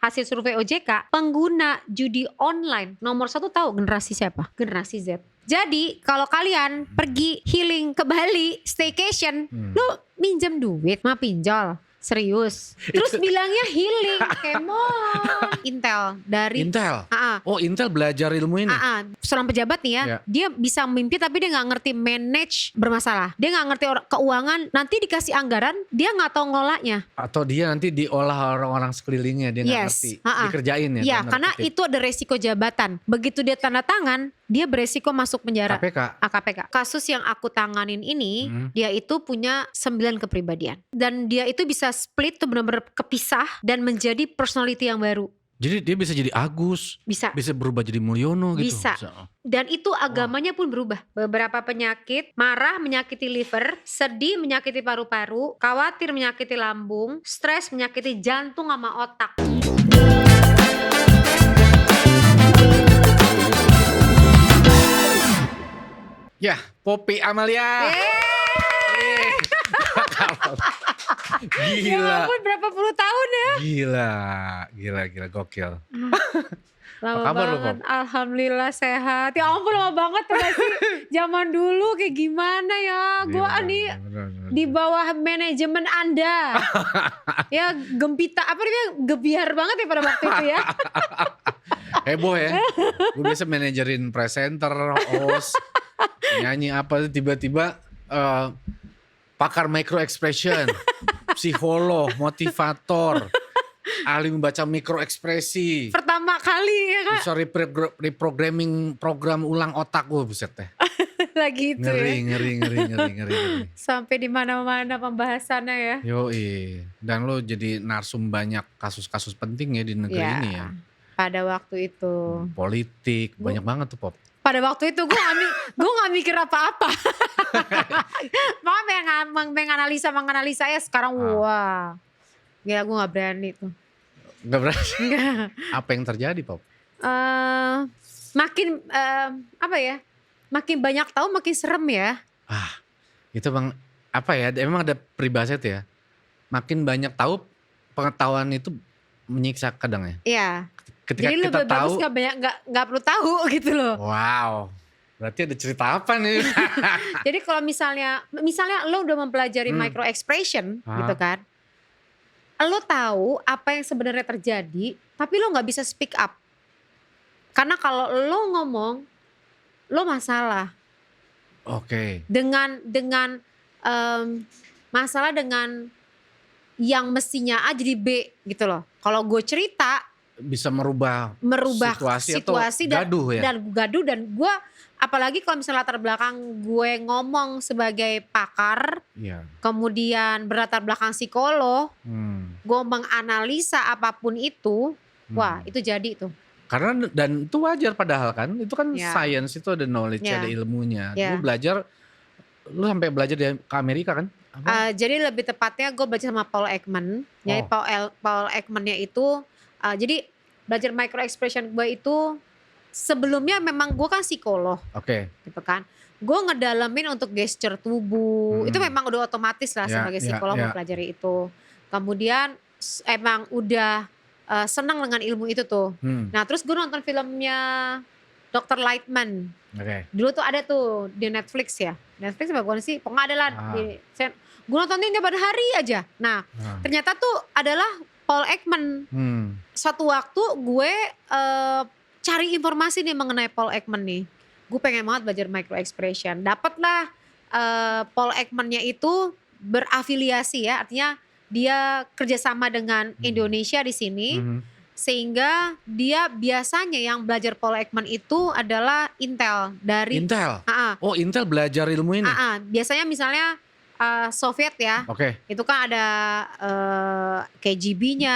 hasil survei OJK, pengguna judi online nomor 1 tahu generasi siapa? Generasi Z. Jadi kalau kalian pergi healing ke Bali, staycation, lu minjem duit mah pinjol. Serius. Terus bilangnya healing, kemon. Intel dari Intel. Oh, Intel belajar ilmu ini. Seorang pejabat nih ya, dia bisa memimpin tapi dia nggak ngerti manage bermasalah. Dia nggak ngerti keuangan, nanti dikasih anggaran, dia nggak tahu ngelolanya. Atau dia nanti diolah orang-orang sekelilingnya, dia nggak ngerti. Dikerjain ya. Iya, karena itu ada resiko jabatan. Begitu dia tanda tangan, dia beresiko masuk penjara. KPK. Kasus yang aku tanganin ini, dia itu punya 9 kepribadian. Dan dia itu bisa split tuh benar-benar kepisah dan menjadi personality yang baru. Jadi dia bisa jadi Agus, bisa berubah jadi Mulyono gitu. Bisa. Dan itu agamanya pun berubah. Beberapa penyakit, marah menyakiti liver, sedih menyakiti paru-paru, khawatir menyakiti lambung, stres menyakiti jantung sama otak. Ya, Poppy Amalia. Gila. Ya ampun, berapa puluh tahun ya? Gila, gokil. Lama banget, Alhamdulillah sehat. Ya ampun, lama banget tuh sih. Zaman dulu kayak gimana ya? Gue nih di bawah manajemen Anda. Ya gempita, apa namanya, gebiar banget ya pada waktu itu ya. Heboh ya. Gue biasa manajerin presenter, host, nyanyi apa, tiba-tiba pakar micro expression, psikolog, motivator, ahli membaca mikro ekspresi. Pertama kali ya kan. Bisa reprogramming program ulang otak gue, buset deh. Lagi itu Ngeri. Sampai di mana-mana pembahasannya ya. Yoi. Dan lo jadi narsum banyak kasus-kasus penting ya di negeri ini ya. Pada waktu itu. Politik, banyak banget tuh Pop. Pada waktu itu gue gak mikir apa-apa. Makanya menganalisa ya sekarang wah. Gila, gue gak berani tuh. Gak berani? Apa yang terjadi Pop? Makin apa ya, makin banyak tahu makin serem ya. Itu bang, apa ya, emang ada peribahasa itu ya. Makin banyak tahu, pengetahuan itu menyiksa kadang ya. Iya. Ketika jadi kita lebih bagus gak perlu tahu gitu loh. Wow, berarti ada cerita apa nih? Jadi kalau misalnya lo udah mempelajari micro expression gitu kan, lo tahu apa yang sebenarnya terjadi, tapi lo nggak bisa speak up. Karena kalau lo ngomong, lo masalah. Oke. Dengan masalah dengan yang mestinya A jadi B gitu loh. Kalau gue cerita bisa merubah situasi dan gaduh dan gue apalagi kalau misalnya latar belakang gue ngomong sebagai pakar, kemudian berlatar belakang psikolog, gue menganalisa apapun itu, wah itu jadi tuh. Karena dan itu wajar padahal kan, itu kan science, itu ada knowledge, ada ilmunya. Lu belajar, lu sampai belajar di Amerika kan? Jadi lebih tepatnya gue belajar sama Paul Ekman. Jadi Paul Ekman-nya itu jadi belajar micro expression gue itu sebelumnya memang gue kan psikolog. Gitu kan. Gue ngedalamin untuk gesture tubuh. Itu memang udah otomatis lah sebagai psikolog mempelajari itu. Kemudian emang udah senang dengan ilmu itu tuh. Nah terus gue nonton filmnya Dr. Lightman. Dulu tuh ada tuh di Netflix ya. Netflix apa bukan sih? Pokoknya adalah gue nontonin dia pada hari aja. Nah ternyata tuh adalah Paul Ekman. Suatu waktu gue cari informasi nih mengenai Paul Ekman nih. Gue pengen banget belajar micro expression. Dapatlah Paul Ekman-nya itu berafiliasi ya. Artinya dia kerjasama dengan Indonesia di sini. Sehingga dia biasanya yang belajar Paul Ekman itu adalah Intel. Intel? Oh Intel belajar ilmu ini? Biasanya misalnya Soviet ya, itu kan ada KGB-nya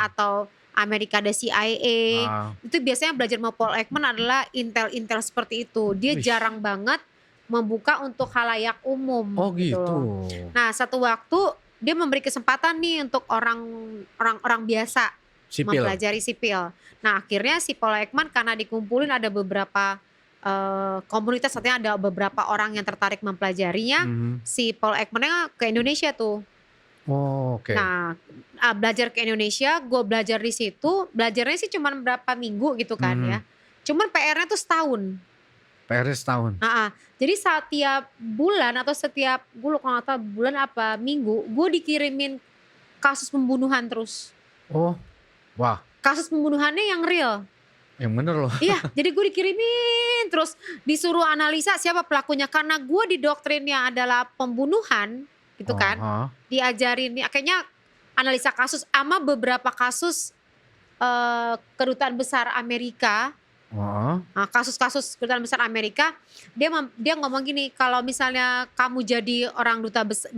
atau Amerika ada CIA, itu biasanya belajar sama Paul Ekman adalah Intel seperti itu. Dia jarang banget membuka untuk khalayak umum. Gitu. Nah satu waktu dia memberi kesempatan nih untuk orang biasa mempelajari sipil. Nah akhirnya si Paul Ekman karena dikumpulin ada beberapa komunitas, artinya ada beberapa orang yang tertarik mempelajarinya, si Paul Ekman-nya ke Indonesia tuh. Oh, oke. Nah, belajar ke Indonesia, gue belajar di situ, belajarnya sih cuman berapa minggu gitu kan ya. Cuman PR-nya tuh setahun. PR-nya setahun. Jadi setiap bulan atau setiap gue lupa nggak tahu bulan apa minggu, gue dikirimin kasus pembunuhan terus. Oh, wah. Kasus pembunuhannya yang real. Yang bener loh. Iya, jadi gue dikirimin terus disuruh analisa siapa pelakunya karena gue didoktrinnya adalah pembunuhan gitu kan. Diajarin kayaknya analisa kasus sama beberapa kasus kedutaan besar Amerika. Nah, kasus-kasus kedutaan besar Amerika, dia ngomong gini, kalau misalnya kamu jadi orang dubes,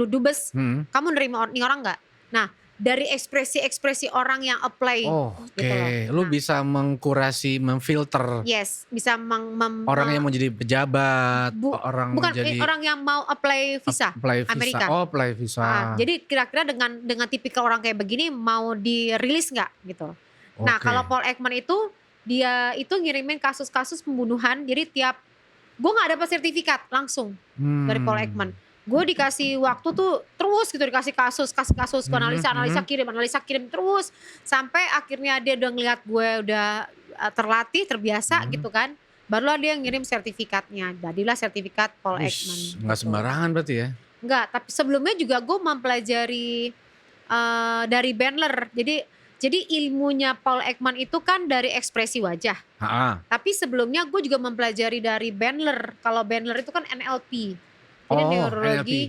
kamu nerima orang nggak? Nah, dari ekspresi-ekspresi orang yang apply. Gitu loh. Lu bisa mengkurasi, memfilter. Yes, bisa orang yang mau jadi pejabat, orang yang mau apply visa Amerika. Apply visa. Jadi kira-kira dengan tipikal orang kayak begini mau dirilis nggak gitu. Nah, kalau Paul Ekman itu dia itu ngirimin kasus-kasus pembunuhan. Jadi gue nggak dapat sertifikat langsung dari Paul Ekman. Gue dikasih waktu tuh terus gitu, dikasih kasus gue analisa kirim terus sampai akhirnya dia udah ngeliat gue udah terlatih terbiasa gitu kan, barulah dia ngirim sertifikatnya, jadilah sertifikat Paul Ekman. Nggak gitu. Sembarangan berarti ya? Nggak, tapi sebelumnya juga gue mempelajari dari Bandler. Jadi ilmunya Paul Ekman itu kan dari ekspresi wajah. Tapi sebelumnya gue juga mempelajari dari Bandler. Kalau Bandler itu kan NLP. Jadi neurologi,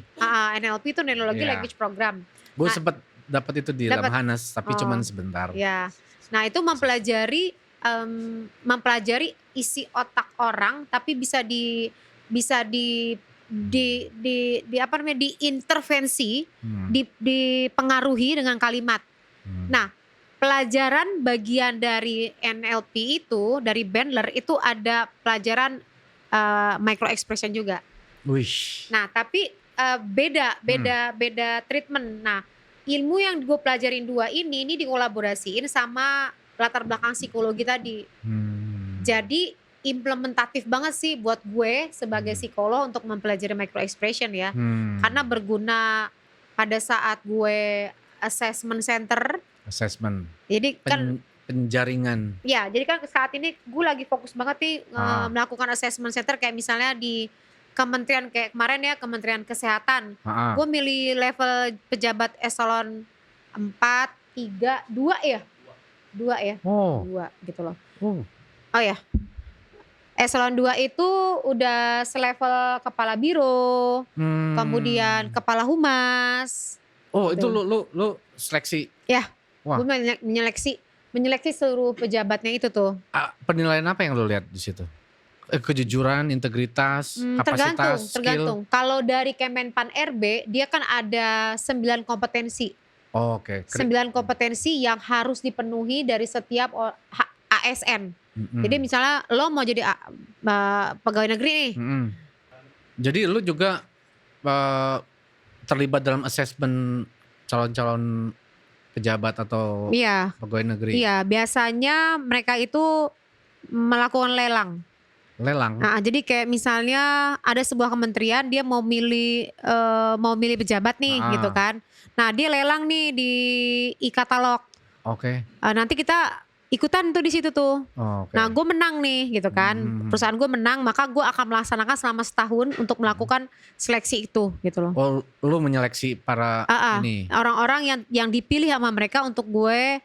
NLP itu neurologi language program. Gue sempet dapat itu di Lamhanas, tapi cuman sebentar. Ya, nah itu mempelajari isi otak orang, tapi bisa diintervensi, dipengaruhi dengan kalimat. Nah, pelajaran bagian dari NLP itu dari Bandler itu ada pelajaran micro expression juga. Nah, tapi beda treatment. Nah, ilmu yang gue pelajarin ini dikolaborasiin sama latar belakang psikologi tadi. Jadi implementatif banget sih buat gue sebagai psikolog untuk mempelajari micro expression ya. Karena berguna pada saat gue assessment center. Jadi kan penjaringan. Ya, jadi kan saat ini gue lagi fokus banget nih melakukan assessment center kayak misalnya di kementerian kayak kemarin ya, Kementerian Kesehatan. Gue milih level pejabat eselon 4, 3, 2 ya? 2 ya? 2 gitu loh. Oh ya. Eselon 2 itu udah selevel kepala biro, kemudian kepala humas. Gitu. Itu lu seleksi? Ya, gue menyeleksi seluruh pejabatnya itu tuh. Penilaian apa yang lu lihat di situ? Kejujuran, integritas, kapasitas, tergantung. Kalau dari Kemenpan RB, dia kan ada 9 kompetensi. 9 kompetensi yang harus dipenuhi dari setiap ASN. Jadi misalnya lo mau jadi pegawai negeri nih. Jadi lu juga terlibat dalam assessment calon-calon pejabat atau pegawai negeri? Iya, biasanya mereka itu melakukan lelang. Nah, jadi kayak misalnya ada sebuah kementerian dia mau milih pejabat nih gitu kan. Nah, dia lelang nih di e-katalog. Nanti kita ikutan tuh di situ tuh. Nah, gue menang nih gitu kan. Perusahaan gue menang, maka gue akan melaksanakan selama setahun untuk melakukan seleksi itu gitu loh. Lu menyeleksi para orang-orang yang dipilih sama mereka untuk gue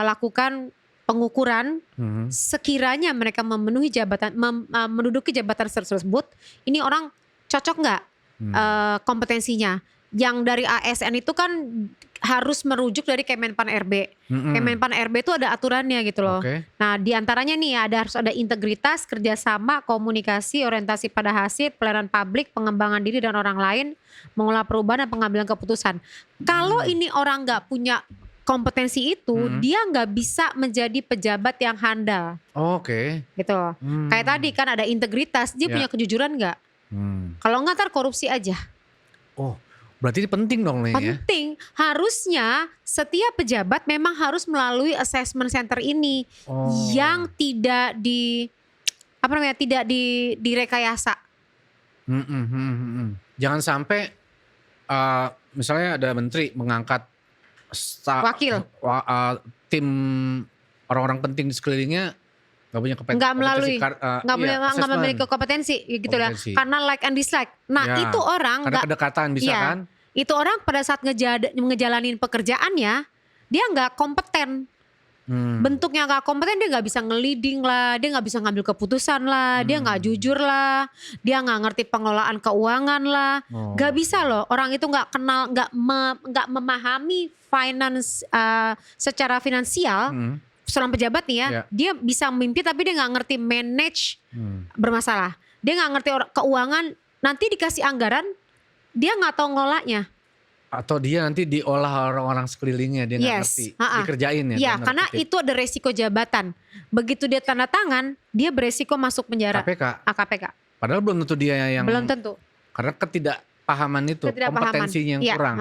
lakukan pengukuran sekiranya mereka memenuhi jabatan, menduduki jabatan tersebut, ini orang cocok nggak kompetensinya. Yang dari ASN itu kan harus merujuk dari Kemenpan RB. Kemenpan RB itu ada aturannya gitu loh. Nah, diantaranya nih harus ada integritas, kerjasama, komunikasi, orientasi pada hasil, pelayanan publik, pengembangan diri dan orang lain, mengolah perubahan dan pengambilan keputusan. Kalau ini orang nggak punya kompetensi itu, dia nggak bisa menjadi pejabat yang handal. Gitu loh. Kayak tadi kan ada integritas, dia punya kejujuran nggak? Kalau nggak ntar korupsi aja. Berarti ini penting dong nih ya? Penting. Harusnya setiap pejabat memang harus melalui assessment center ini yang tidak direkayasa. Jangan sampai misalnya ada menteri mengangkat Wakil. Tim orang-orang penting di sekelilingnya nggak punya nggak melalui nggak memiliki kompetensi gitu lah, karena like and dislike. Nah itu orang karena kedekatan bisa kan. Itu orang pada saat ngejalanin pekerjaannya dia nggak kompeten. Bentuknya nggak kompeten, dia nggak bisa nge-leading lah, dia nggak bisa ngambil keputusan lah, dia nggak jujur lah, dia nggak ngerti pengelolaan keuangan lah, nggak bisa loh. Orang itu nggak kenal, nggak memahami finance secara finansial. Seorang pejabat nih ya, dia bisa memimpin tapi dia nggak ngerti manage bermasalah. Dia nggak ngerti keuangan, nanti dikasih anggaran dia nggak tahu ngelolanya. Atau dia nanti diolah orang-orang sekelilingnya, dia nggak ngerti, dikerjain ya. Iya, karena itu ada resiko jabatan. Begitu dia tanda tangan, dia beresiko masuk penjara. KPK. Padahal belum tentu dia yang. Belum tentu. Karena ketidakpahaman itu, kompetensinya yang kurang.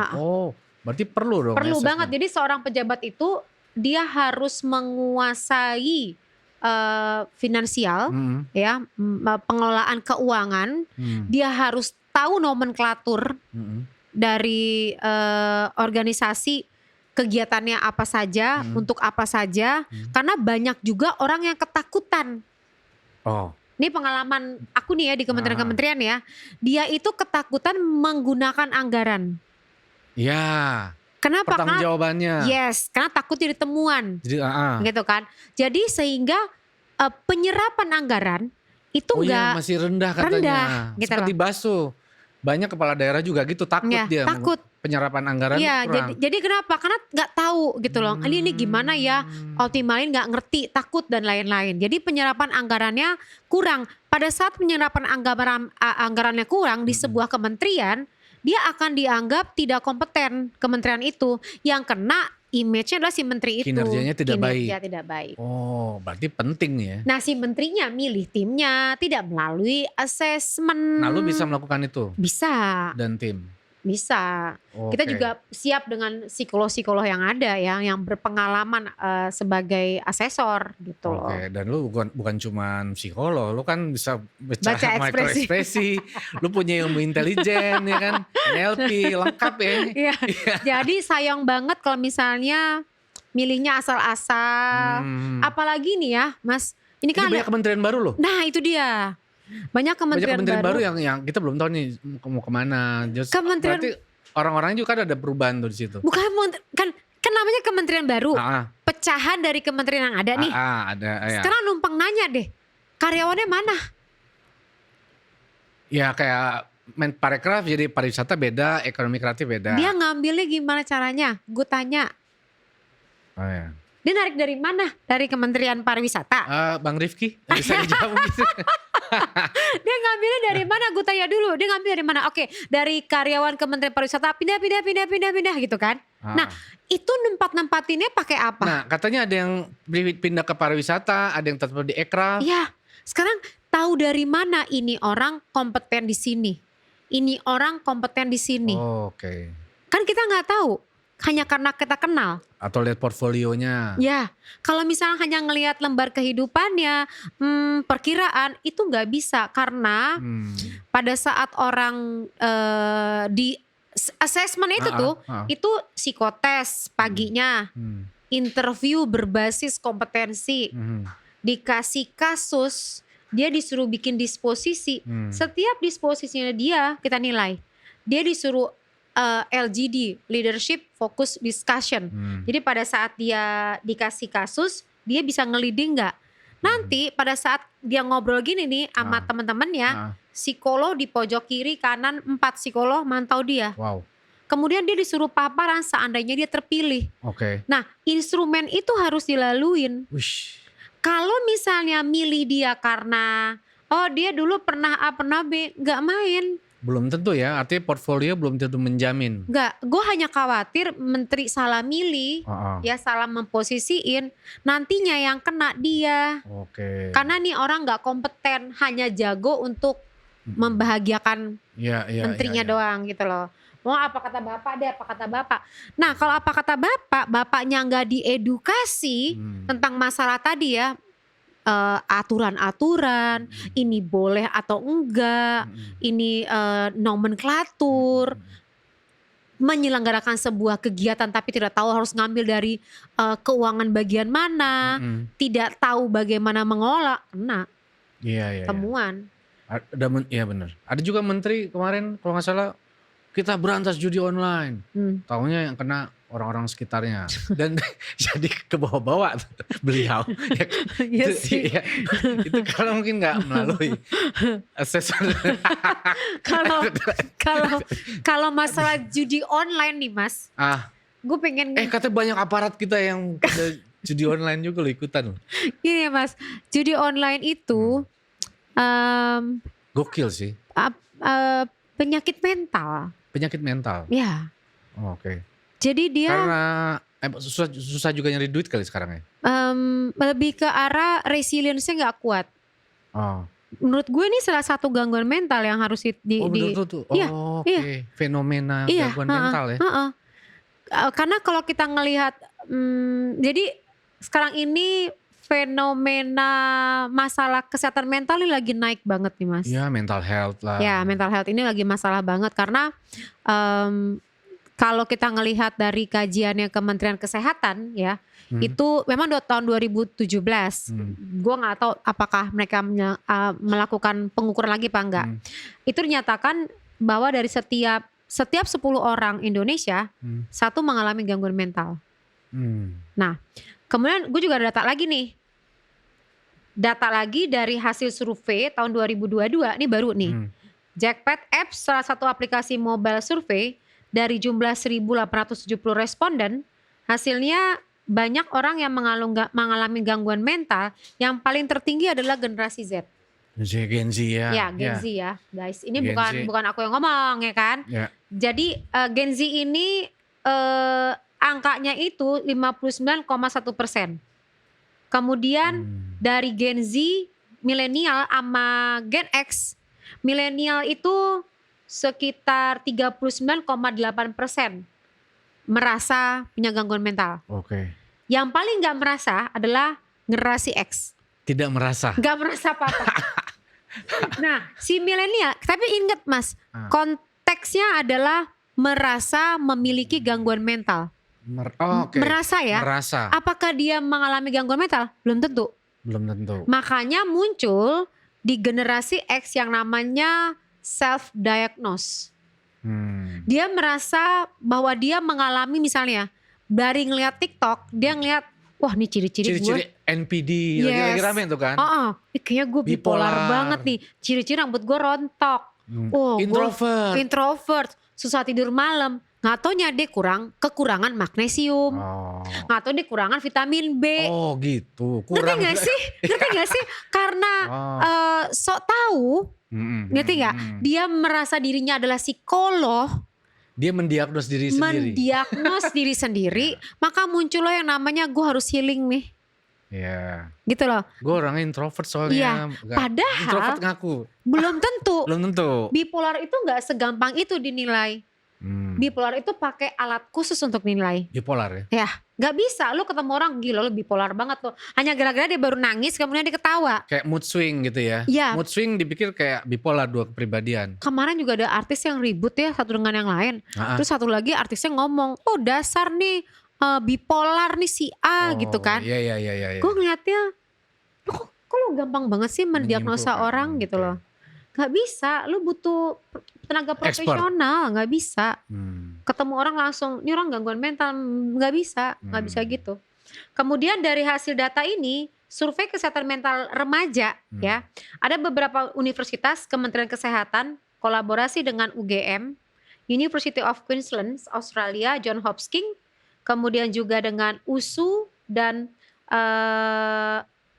Berarti perlu dong. Perlu banget. Jadi seorang pejabat itu dia harus menguasai finansial, ya, pengelolaan keuangan. Dia harus tahu nomenklatur. Dari organisasi, kegiatannya apa saja, untuk apa saja, karena banyak juga orang yang ketakutan. Ini pengalaman aku nih ya di kementerian-kementerian ya, dia itu ketakutan menggunakan anggaran. Ya. Kenapa? Pertanggung jawabannya. Yes, karena takut jadi temuan. Jadi, gitu kan. Jadi sehingga penyerapan anggaran itu masih rendah katanya. Gitu seperti Baso. Banyak kepala daerah juga gitu, takut dia penyerapan anggaran kurang. Jadi kenapa? Karena nggak tahu gitu loh. Ini gimana ya, optimalin nggak ngerti, takut dan lain-lain. Jadi penyerapan anggarannya kurang. Pada saat penyerapan anggarannya kurang di sebuah kementerian, dia akan dianggap tidak kompeten kementerian itu. Yang kena image-nya adalah si menteri itu. Kinerjanya tidak baik. Berarti penting ya. Nah si menterinya milih timnya tidak melalui asesmen. Nah lu bisa melakukan itu? Bisa. Dan tim? Bisa. Kita juga siap dengan psikolog-psikolog yang ada ya, yang berpengalaman sebagai asesor gitu loh. Dan lu bukan cuman psikolog, lu kan bisa baca mikroekspresi, lu punya ilmu intelijen ya kan, NLP lengkap ya. Jadi sayang banget kalau misalnya milihnya asal-asal. Apalagi nih ya Mas, ini kan banyak kementerian baru loh. Nah itu dia. Banyak kementerian baru yang kita belum tahu nih mau kemana. Berarti orang-orangnya juga kan ada perubahan tuh di situ. Bukan kan namanya kementerian baru. Pecahan dari kementerian yang ada nih. Ada. Sekarang numpang nanya deh, karyawannya mana? Ya kayak Menparekraf jadi pariwisata beda, ekonomi kreatif beda. Dia ngambilnya gimana caranya? Gue tanya. Dia narik dari mana? Dari Kementerian Pariwisata. Bang Rifki bisa dijawab gitu. Dia ngambilnya dari mana? Gue tanya dulu. Dia ngambil dari mana? Oke, dari karyawan Kementerian Pariwisata pindah gitu kan. Nah, itu nempatinnya pakai apa? Nah, katanya ada yang pindah ke pariwisata, ada yang tetap di Ekraf. Iya. Sekarang tahu dari mana ini orang kompeten di sini? Ini orang kompeten di sini. Kan kita nggak tahu. Hanya karena kita kenal. Atau lihat portfolionya. Ya, kalau misalnya hanya ngelihat lembar kehidupannya, perkiraan itu nggak bisa karena pada saat orang di assessment itu itu psikotes paginya, interview berbasis kompetensi, dikasih kasus, dia disuruh bikin disposisi, setiap disposisinya dia kita nilai, dia disuruh LGD, Leadership Focus Discussion. Jadi pada saat dia dikasih kasus, dia bisa nge-leading gak? Nanti pada saat dia ngobrol gini nih sama temen-temennya, psikolog di pojok kiri kanan 4 psikolog mantau dia. Kemudian dia disuruh paparan seandainya dia terpilih. Nah instrumen itu harus dilaluin. Kalau misalnya milih dia karena dia dulu pernah A pernah B, gak main. Belum tentu ya, artinya portfolio belum tentu menjamin. Enggak, gue hanya khawatir menteri salah milih, ya salah memposisiin, nantinya yang kena dia. Karena nih orang gak kompeten, hanya jago untuk membahagiakan menterinya doang gitu loh. Mau apa kata bapak deh, apa kata bapak. Nah kalau apa kata bapak, bapaknya gak diedukasi tentang masalah tadi ya. Aturan-aturan, ini boleh atau enggak, ini nomenklatur. menyelenggarakan sebuah kegiatan tapi tidak tahu harus ngambil dari keuangan bagian mana, tidak tahu bagaimana mengelola, kena Iya. temuan. Iya benar. Ada juga menteri kemarin kalau nggak salah kita berantas judi online. Taunya yang kena orang-orang sekitarnya dan jadi ke bawah-bawah beliau. Iya sih. Itu kalau mungkin nggak melalui assessment. Kalau masalah judi online nih Mas, gue pengen. Katanya banyak aparat kita yang pada judi online juga lo ikutan. Iya Mas, judi online itu gokil sih. Penyakit mental. Penyakit mental. Ya. Oke. Jadi dia karena susah juga nyari duit kali sekarang ya. Lebih ke arah resilience-nya nggak kuat. Menurut gue ini salah satu gangguan mental yang harus betul. Oke. Fenomena gangguan mental ya. Karena kalau kita ngelihat, jadi sekarang ini fenomena masalah kesehatan mental ini lagi naik banget nih Mas. Iya, mental health lah. Ya, mental health ini lagi masalah banget karena kalau kita ngelihat dari kajiannya Kementerian Kesehatan ya, itu memang tahun 2017. Gue nggak tahu apakah mereka melakukan pengukuran lagi apa enggak. Itu dinyatakan bahwa dari setiap 10 orang Indonesia, 1 mengalami gangguan mental. Nah, kemudian gue juga ada data lagi nih. Data lagi dari hasil survei tahun 2022, ini baru nih. Jackpot Apps, salah satu aplikasi mobile survei, dari jumlah 1.870 responden, hasilnya banyak orang yang mengalami gangguan mental. Yang paling tertinggi adalah generasi Z. Gen Z ya. Ya, Gen Z ya, guys. Ini bukan aku yang ngomong ya kan. Jadi Gen Z ini angkanya itu 59,1%. Kemudian dari Gen Z, milenial sama Gen X, milenial itu sekitar 39,8% merasa punya gangguan mental. Oke. Yang paling gak merasa adalah generasi X. Tidak merasa. Gak merasa apa-apa. Nah, si milenial, tapi ingat Mas, konteksnya adalah merasa memiliki gangguan mental. Merasa ya. Merasa. Apakah dia mengalami gangguan mental? Belum tentu. Makanya muncul di generasi X yang namanya self-diagnose. Dia merasa bahwa dia mengalami, misalnya dari ngeliat TikTok, dia ngeliat, wah ini ciri-ciri gue. NPD, lagi rame tuh kan. Kayaknya gue bipolar banget nih. Ciri-ciri rambut gue rontok. Introvert, susah tidur malam. Nggak taunya dia kekurangan magnesium. Nggak tahu dia kekurangan vitamin B. Oh gitu. Ngerti gak sih? Karena sok tahu. Ngerti gak? Dia merasa dirinya adalah psikolog. Dia mendiagnos diri sendiri. Maka muncul loh yang namanya gue harus healing nih. Iya. Gitu loh. Gue orangnya introvert soalnya. Padahal introvert ngaku. Belum tentu. Bipolar itu gak segampang itu dinilai. Bipolar itu pakai alat khusus untuk nilai. Bipolar ya? Ya, gak bisa. Lu ketemu orang gila, lu bipolar banget tuh. Hanya gara-gara dia baru nangis, kemudian dia ketawa. Kayak mood swing gitu ya? Iya. Mood swing dipikir kayak bipolar, 2 kepribadian. Kemarin juga ada artis yang ribut ya satu dengan yang lain. Terus satu lagi artisnya ngomong, oh dasar nih bipolar nih si A gitu kan. Iya. Gue ngeliatnya, kok lu gampang banget sih mendiagnosa orang gitu loh. Gak bisa, lu butuh tenaga profesional, gak bisa. Ketemu orang langsung, ini orang gangguan mental, gak bisa gitu. Kemudian dari hasil data ini, survei kesehatan mental remaja ya, ada beberapa universitas, Kementerian Kesehatan, kolaborasi dengan UGM, University of Queensland, Australia, John Hopkins, kemudian juga dengan USU dan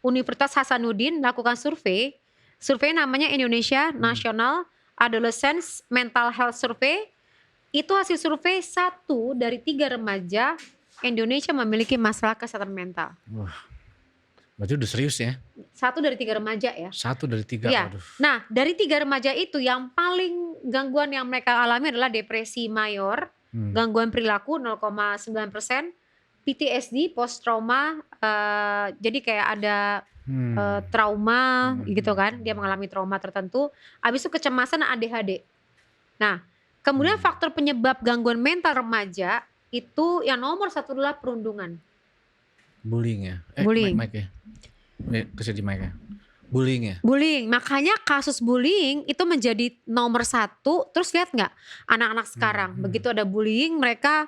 Universitas Hasanuddin melakukan survei. Survei namanya Indonesia National Adolescents Mental Health Survey. Itu hasil survei 1 dari 3 remaja Indonesia memiliki masalah kesehatan mental. Wah, berarti udah serius ya? 1 dari 3 remaja ya. 1 dari 3. Ya. Nah, dari 3 remaja itu yang paling gangguan yang mereka alami adalah depresi mayor, gangguan perilaku 0,9%, PTSD, post trauma, jadi kayak ada trauma gitu kan, dia mengalami trauma tertentu. Habis itu kecemasan, ADHD. Nah, Kemudian faktor penyebab gangguan mental remaja itu yang nomor 1 adalah perundungan. Bullying ya? Bullying. Mic ya? Kesini mic ya? Bullying ya? Bullying, makanya kasus bullying itu menjadi nomor 1. Terus lihat nggak anak-anak sekarang, begitu ada bullying mereka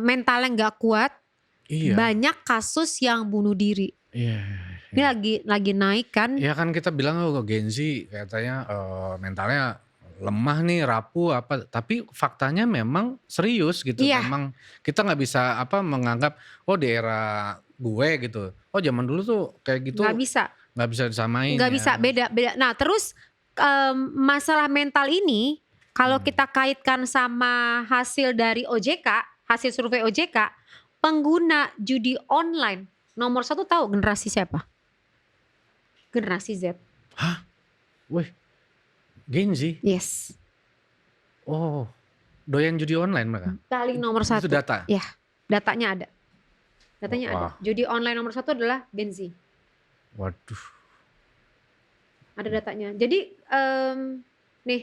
mentalnya nggak kuat, banyak kasus yang bunuh diri. Iya. Ini lagi naik kan? Iya kan kita bilang Gen Z katanya mentalnya lemah nih, rapuh apa, tapi faktanya memang serius gitu. Memang kita nggak bisa menganggap di era gue gitu. Zaman dulu tuh kayak gitu. Nggak bisa disamain. Nggak bisa, beda. Nah terus masalah mental ini kalau kita kaitkan sama hasil dari OJK, hasil survei OJK, pengguna judi online nomor 1 tahu generasi siapa? Generasi Z. Hah? Wih, Gen Z? Yes. Oh, doyan judi online mereka? Paling nomor 1. Itu data? Ya, datanya ada. Ada. Judi online nomor 1 adalah Gen Z. Waduh. Ada datanya. Jadi nih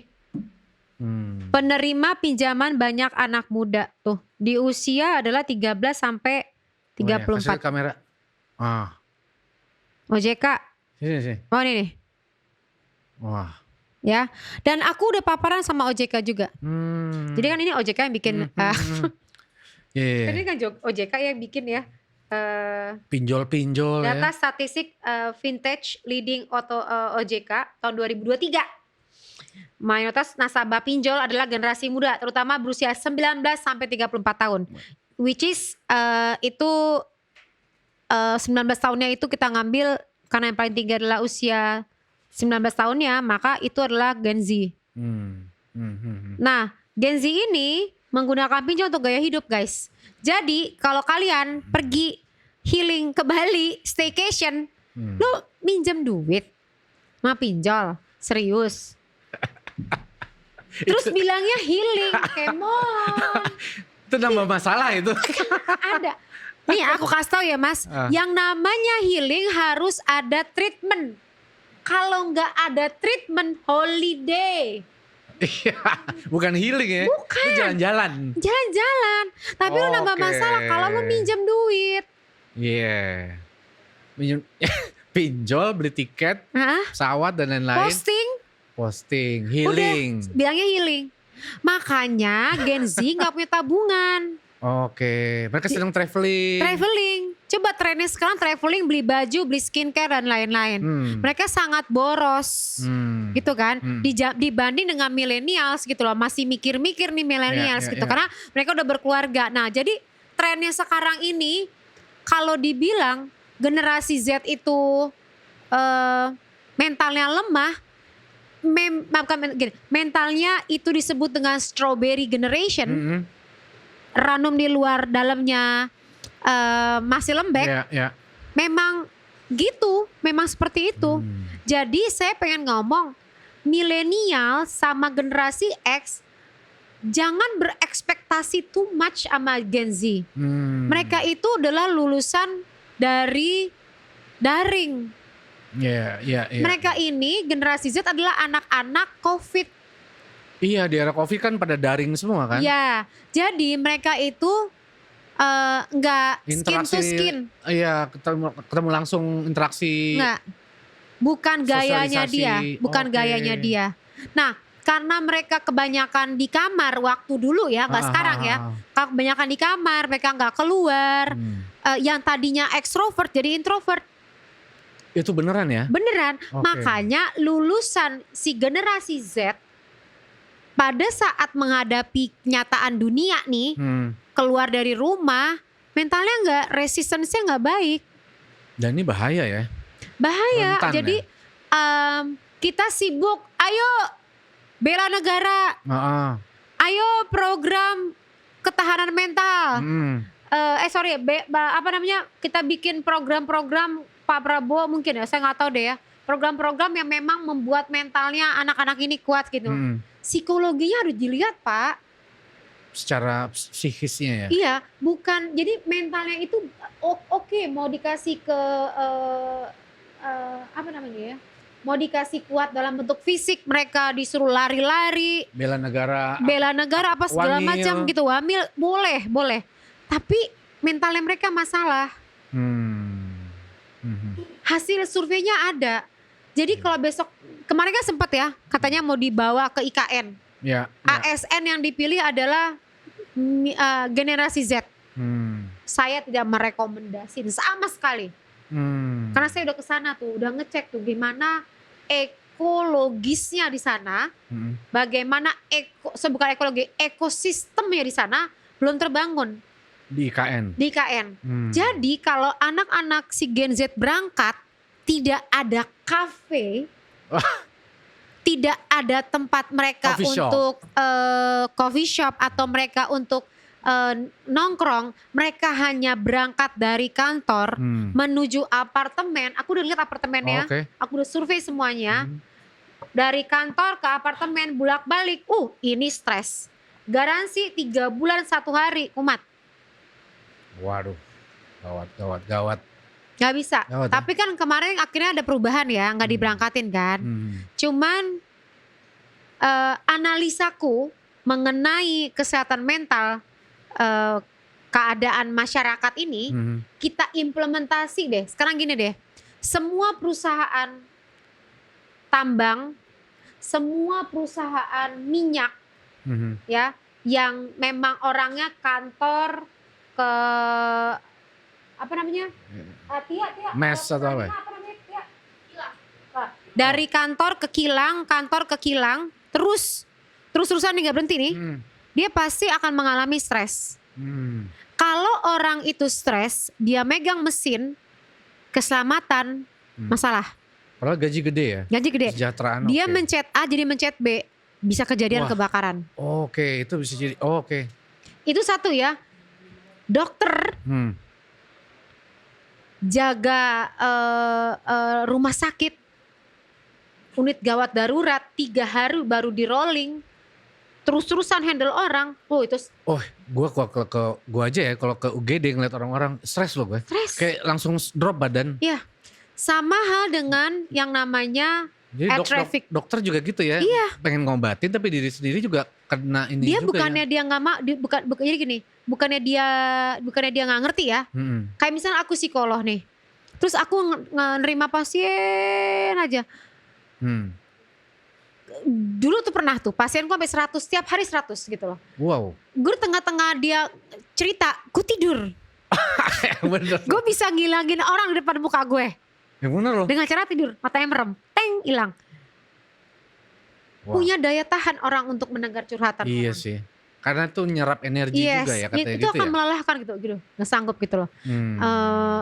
penerima pinjaman banyak anak muda tuh di usia adalah 13 sampai 34. Kasih kamera. OJK. Sini. Oh ini nih. Wah. Ya. Dan aku udah paparan sama OJK juga. Jadi kan ini OJK yang bikin. Ini kan OJK yang bikin ya. Pinjol data ya. statistik vintage leading auto OJK tahun 2023. Mayoritas nasabah pinjol adalah generasi muda, terutama berusia 19 sampai 34 tahun. Which is itu 19 tahunnya itu kita ngambil karena yang paling tinggi adalah usia 19 tahunnya, maka itu adalah Gen Z. Nah, Gen Z ini menggunakan pinjol untuk gaya hidup, guys. Jadi kalau kalian pergi healing ke Bali, staycation, lu minjem duit sama pinjol, serius. Terus bilangnya healing, kemon. Itu nambah masalah itu. Ada. Nih aku kasih tau ya Mas, yang namanya healing harus ada treatment. Kalau nggak ada treatment, holiday. Iya, bukan healing ya. Bukan. Itu jalan-jalan. Jalan-jalan. Tapi lu nambah masalah kalau lu minjem duit. Iya. Pinjol, beli tiket, pesawat dan lain-lain. Posting, healing. Udah, bilangnya healing. Makanya Gen Z gak punya tabungan. Oke, mereka sedang traveling. Coba trennya sekarang traveling, beli baju, beli skincare dan lain-lain. Mereka sangat boros, gitu kan? Dibanding dengan millennials gitu loh, masih mikir-mikir nih millennials gitu. Karena mereka udah berkeluarga. Nah, jadi trennya sekarang ini, kalau dibilang generasi Z itu mentalnya lemah, mentalnya itu disebut dengan strawberry generation. Ranum di luar dalamnya masih lembek. Memang gitu, memang seperti itu. Jadi saya pengen ngomong milenial sama generasi X jangan berekspektasi too much sama Gen Z. Mereka itu adalah lulusan dari daring. Mereka ini generasi Z adalah anak-anak COVID. Iya, di era COVID kan pada daring semua kan? Iya, jadi mereka itu nggak skin to skin. Iya, ketemu langsung interaksi. Nggak, bukan gayanya dia, bukan gayanya dia. Nah, karena mereka kebanyakan di kamar waktu dulu ya, nggak sekarang ya. Kebanyakan di kamar, mereka nggak keluar. Yang tadinya ekstrovert jadi introvert. Itu beneran ya? Beneran. Makanya lulusan si generasi Z pada saat menghadapi kenyataan dunia nih, keluar dari rumah, mentalnya nggak, resistance-nya nggak baik. Dan ini bahaya ya? Bahaya. Rentan. Jadi kita sibuk, ayo bela negara, ayo program ketahanan mental. Kita bikin program-program Pak Prabowo mungkin ya, saya nggak tahu deh ya. Program-program yang memang membuat mentalnya anak-anak ini kuat gitu. Psikologinya harus dilihat Pak. Secara psikisnya ya? Iya, bukan. Jadi mentalnya itu oke, mau dikasih ke apa namanya ya? mau dikasih kuat dalam bentuk fisik, mereka disuruh lari-lari, bela negara apa segala wamil. macam gitu, wamil boleh. Tapi mentalnya mereka masalah. Hasil surveinya ada. Jadi kalau besok, kemarin kan sempat ya katanya mau dibawa ke IKN. Ya. ASN yang dipilih adalah generasi Z. Saya tidak merekomendasikan sama sekali. Karena saya udah kesana tuh, udah ngecek tuh gimana ekologisnya di sana, bagaimana bukan ekologi, ekosistemnya di sana belum terbangun. Di IKN. Jadi kalau anak-anak si Gen Z berangkat, tidak ada kafe, tidak ada tempat mereka untuk coffee shop atau mereka untuk nongkrong, mereka hanya berangkat dari kantor menuju apartemen. Aku udah lihat apartemennya, aku udah survei semuanya. Dari kantor ke apartemen bolak-balik. Ini stres. Garansi 3 bulan 1 hari kumat. Waduh, gawat. Gak bisa. Tapi kan kemarin akhirnya ada perubahan ya, nggak diberangkatin kan. Cuman analisaku mengenai kesehatan mental, keadaan masyarakat ini, kita implementasi deh. Sekarang gini deh, semua perusahaan tambang, semua perusahaan minyak, ya, yang memang orangnya kantor ke apa namanya? Mes atau apa? Dari kantor ke kilang, terus-terusan nggak berhenti nih. Dia pasti akan mengalami stres. Kalau orang itu stres, dia megang mesin, keselamatan, masalah. Padahal gaji gede ya? Gaji gede. Kesejahteraan. Dia mencet A jadi mencet B, bisa kejadian kebakaran. Oke, itu bisa jadi. Itu satu ya. Dokter jaga rumah sakit, unit gawat darurat 3 hari baru di rolling, terus-terusan handle orang. Itu. Gua aja ya kalau ke UGD ngeliat orang-orang stres loh gue. Kayak langsung drop badan. Iya. Sama hal dengan yang namanya air traffic. Dokter juga gitu ya. Iya. Pengen ngobatin tapi diri sendiri juga kena ini dia juga. Bukannya dia nggak mau, jadi gini, bukannya dia nggak ngerti ya. Kayak misalnya aku psikolog nih, terus aku nerima pasien aja. Dulu tuh pernah tuh pasienku sampai 100, tiap hari 100 gitu loh. Wow. Gue tengah-tengah dia cerita, gue tidur. Gue bisa ngilangin orang di depan muka gue. Ya bener loh. Dengan cara tidur, matanya merem, teng, hilang. Punya daya tahan orang untuk mendengar curhatan Iya orang. sih. Karena itu nyerap energi juga ya katanya itu akan melelahkan gitu, nggak sanggup gitu loh.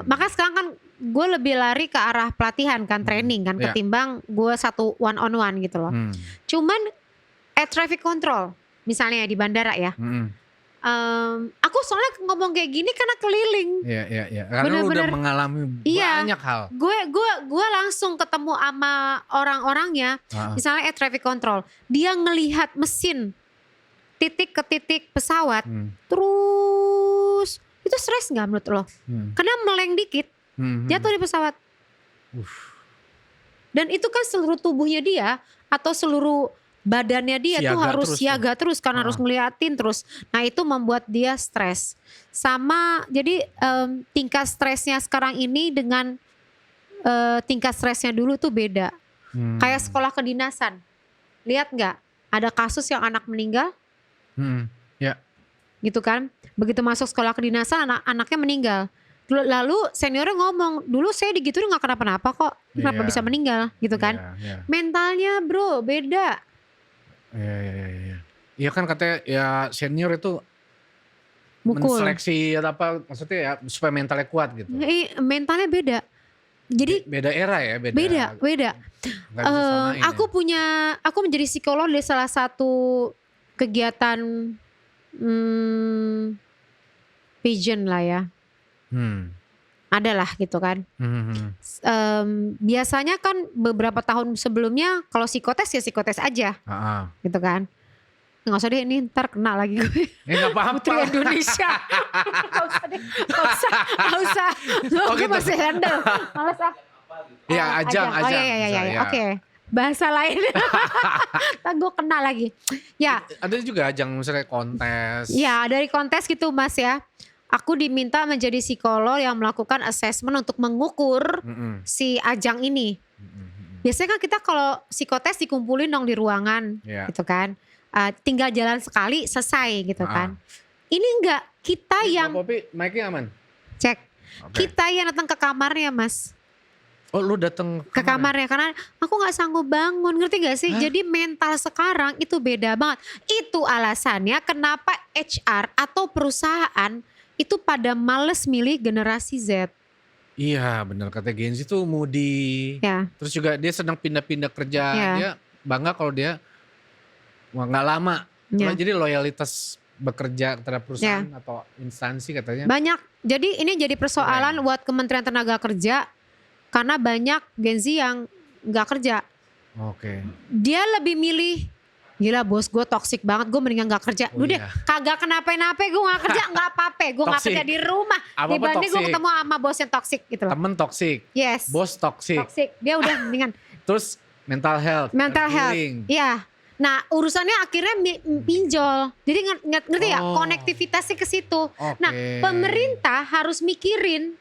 Maka sekarang kan gue lebih lari ke arah pelatihan kan, training kan, ketimbang gue satu one on one gitu loh. Cuman air traffic control misalnya di bandara ya. Aku soalnya ngomong kayak gini karena keliling. Iya. Karena lu udah mengalami banyak hal. Gue langsung ketemu sama orang-orangnya. Misalnya air traffic control, dia ngelihat mesin titik ke titik pesawat, terus itu stres nggak menurut lo? Karena meleng dikit, jatuh di pesawat. Dan itu kan seluruh tubuhnya dia atau seluruh badannya dia tuh harus siaga terus karena harus ngeliatin terus. Nah itu membuat dia stres. Sama jadi tingkat stresnya sekarang ini dengan tingkat stresnya dulu tuh beda. Kayak sekolah kedinasan. Lihat nggak? Ada kasus yang anak meninggal. Ya. Gitu kan. Begitu masuk sekolah kedinasan anaknya meninggal. Lalu seniornya ngomong, dulu saya digituin gak kenapa-napa kok. Kenapa bisa meninggal gitu kan. Mentalnya bro beda. Iya. Iya kan katanya ya senior itu mukul. Menseleksi atau apa maksudnya ya supaya mentalnya kuat gitu. Mentalnya beda. Jadi beda era ya, beda. Aku menjadi psikolog dari salah satu kegiatan pigeon lah ya. Adalah gitu kan. Biasanya kan beberapa tahun sebelumnya kalau psikotes ya psikotes aja. Gitu kan. Nggak usah deh ini ntar kena lagi gue. Nggak apa-apa. Putri Indonesia. Nggak usah. Gue masih handle. Males ah. Iya, ajang. Oh iya. Oke. Bahasa lain. Gue kena lagi. Ya. Ada juga ajang misalnya kontes. Ya, dari kontes gitu Mas ya. Aku diminta menjadi psikolog yang melakukan assessment untuk mengukur si ajang ini. Biasanya kan kita kalau psikotes dikumpulin dong di ruangan gitu kan. Tinggal jalan sekali selesai gitu kan. Ini enggak, kita yang... Popi, mic-nya aman? Cek. Okay. Kita yang datang ke kamarnya Mas. Oh lu datang ke kamarnya karena aku gak sanggup bangun, ngerti gak sih? Jadi mental sekarang itu beda banget. Itu alasannya kenapa HR atau perusahaan itu pada males milih generasi Z. Iya benar, kata Gen Z tuh moody. Ya. Terus juga dia sedang pindah-pindah kerja. Ya. Dia bangga kalau dia gak lama. Ya. Jadi loyalitas bekerja terhadap perusahaan atau instansi katanya. Banyak. Jadi ini jadi persoalan buat Kementerian Tenaga Kerja. Karena banyak Gen Z yang gak kerja. Oke. Dia lebih milih, gila bos gue toksik banget, gue mendingan gak kerja. Udah kagak kenapa-napa, gue gak kerja gak apa-apa. Gue gak kerja di rumah. Dibanding gue ketemu sama bos yang toksik gitu loh. Temen toksik. Yes. Bos toksik. Dia udah mendingan. Terus mental health. Iya. Nah urusannya akhirnya pinjol. Jadi ngerti ya konektivitasnya ke situ. Nah pemerintah harus mikirin.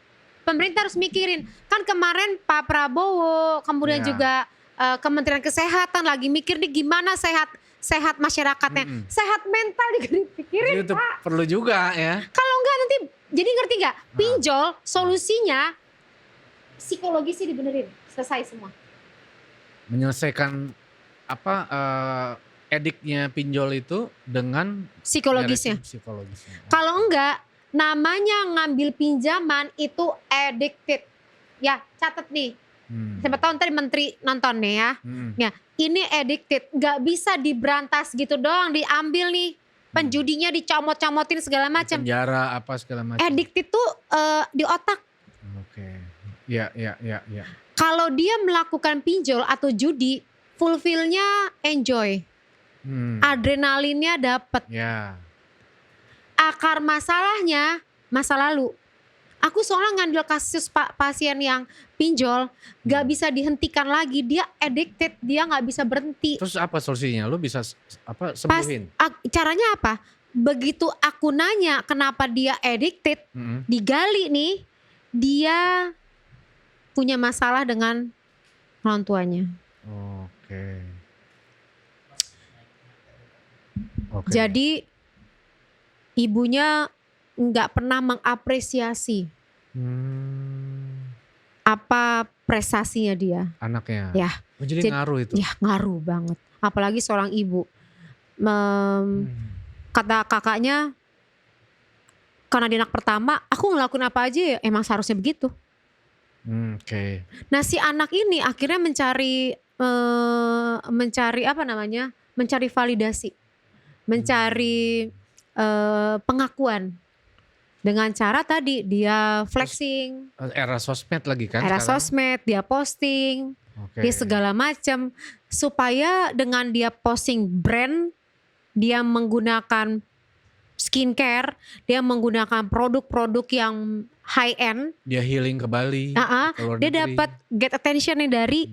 Kan kemarin Pak Prabowo kemudian juga Kementerian Kesehatan lagi mikir nih gimana sehat masyarakatnya. Sehat mental dipikirin itu Pak. Perlu juga ya. Kalau enggak nanti jadi ngerti gak? Pinjol solusinya psikologis sih dibenerin. Selesai semua. Menyelesaikan ediknya pinjol itu dengan psikologisnya. Kalau enggak namanya ngambil pinjaman itu addicted. Ya catat nih. Siapa tahu ntar menteri nonton nih ya. Ya ini addicted. Gak bisa diberantas gitu doang. Diambil nih. Penjudinya dicomot-comotin segala macam. Penjara apa segala macam. Addicted tuh di otak. Oke. Ya. Kalau dia melakukan pinjol atau judi. Fulfillnya enjoy. Adrenalinnya dapet. Ya. Akar masalahnya masa lalu. Aku soalnya ngambil kasus pasien yang pinjol, gak bisa dihentikan lagi, dia addicted, dia gak bisa berhenti. Terus apa solusinya? Lu bisa sembuhin? Caranya apa? Begitu aku nanya kenapa dia addicted, digali nih, dia punya masalah dengan orang tuanya. Oke. Jadi ibunya nggak pernah mengapresiasi apa prestasinya dia. Anaknya. Ya. Jadi ngaruh itu. Ya ngaruh banget. Apalagi seorang ibu. Kata kakaknya, karena dia anak pertama, aku ngelakuin apa aja ya emang seharusnya begitu. Oke. Nah si anak ini akhirnya mencari mencari validasi, mencari pengakuan dengan cara tadi dia flexing. Era sosmed lagi kan? Era sosmed, dia posting, dia segala macam supaya dengan dia posting brand, dia menggunakan skincare, dia menggunakan produk-produk yang high end. Dia healing ke Bali. Dia dapat get attention dari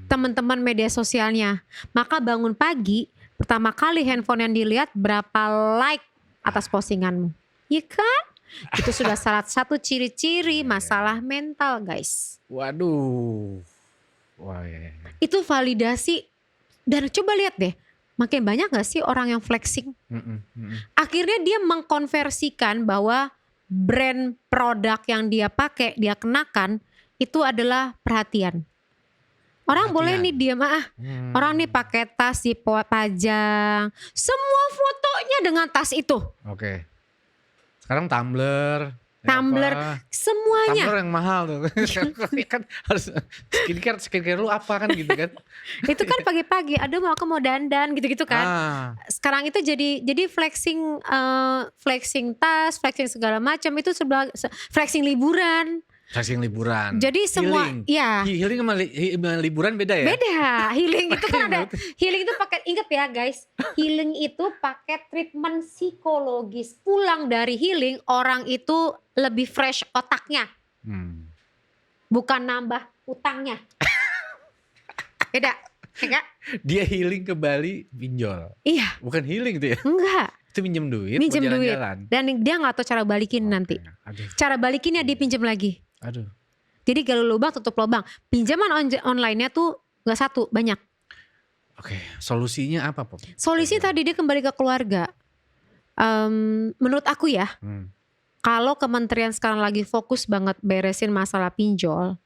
teman-teman media sosialnya. Maka bangun pagi, pertama kali handphone yang dilihat berapa like atas postinganmu. Iya kan? Itu sudah salah satu ciri-ciri masalah mental guys. Waduh. Wah, ya. Itu validasi. Dan coba lihat deh. Makin banyak gak sih orang yang flexing? Akhirnya dia mengkonversikan bahwa brand produk yang dia pakai, dia kenakan itu adalah perhatian. Orang boleh nih diam orang nih pakai tas dipajang, semua fotonya dengan tas itu. Oke. Sekarang Tumblr, semuanya. Tumblr yang mahal tuh. Kan harus skincare lu apa kan gitu kan. Itu kan pagi-pagi, aduh aku mau dandan gitu-gitu kan. Sekarang itu jadi flexing tas, flexing segala macam itu flexing liburan. Flexing liburan. Jadi semua healing sama liburan beda ya? Beda. Healing itu kan ada. Healing itu pakai, inget ya guys. Healing itu pakai treatment psikologis. Pulang dari healing orang itu lebih fresh otaknya. Bukan nambah utangnya. Beda, enggak? Dia healing ke Bali pinjol. Iya. Bukan healing itu ya? Enggak. Itu minjem duit Minjem buat duit. jalan-jalan. Dan dia gak tahu cara balikin nanti. Aduh. Cara balikinnya dia pinjam lagi. Aduh. Jadi gali lubang tutup lubang. Pinjaman online-nya tuh gak satu, banyak. Oke, solusinya apa Pop? Solusi tadi dia kembali ke keluarga. Menurut aku ya, kalau kementerian sekarang lagi fokus banget beresin masalah pinjol,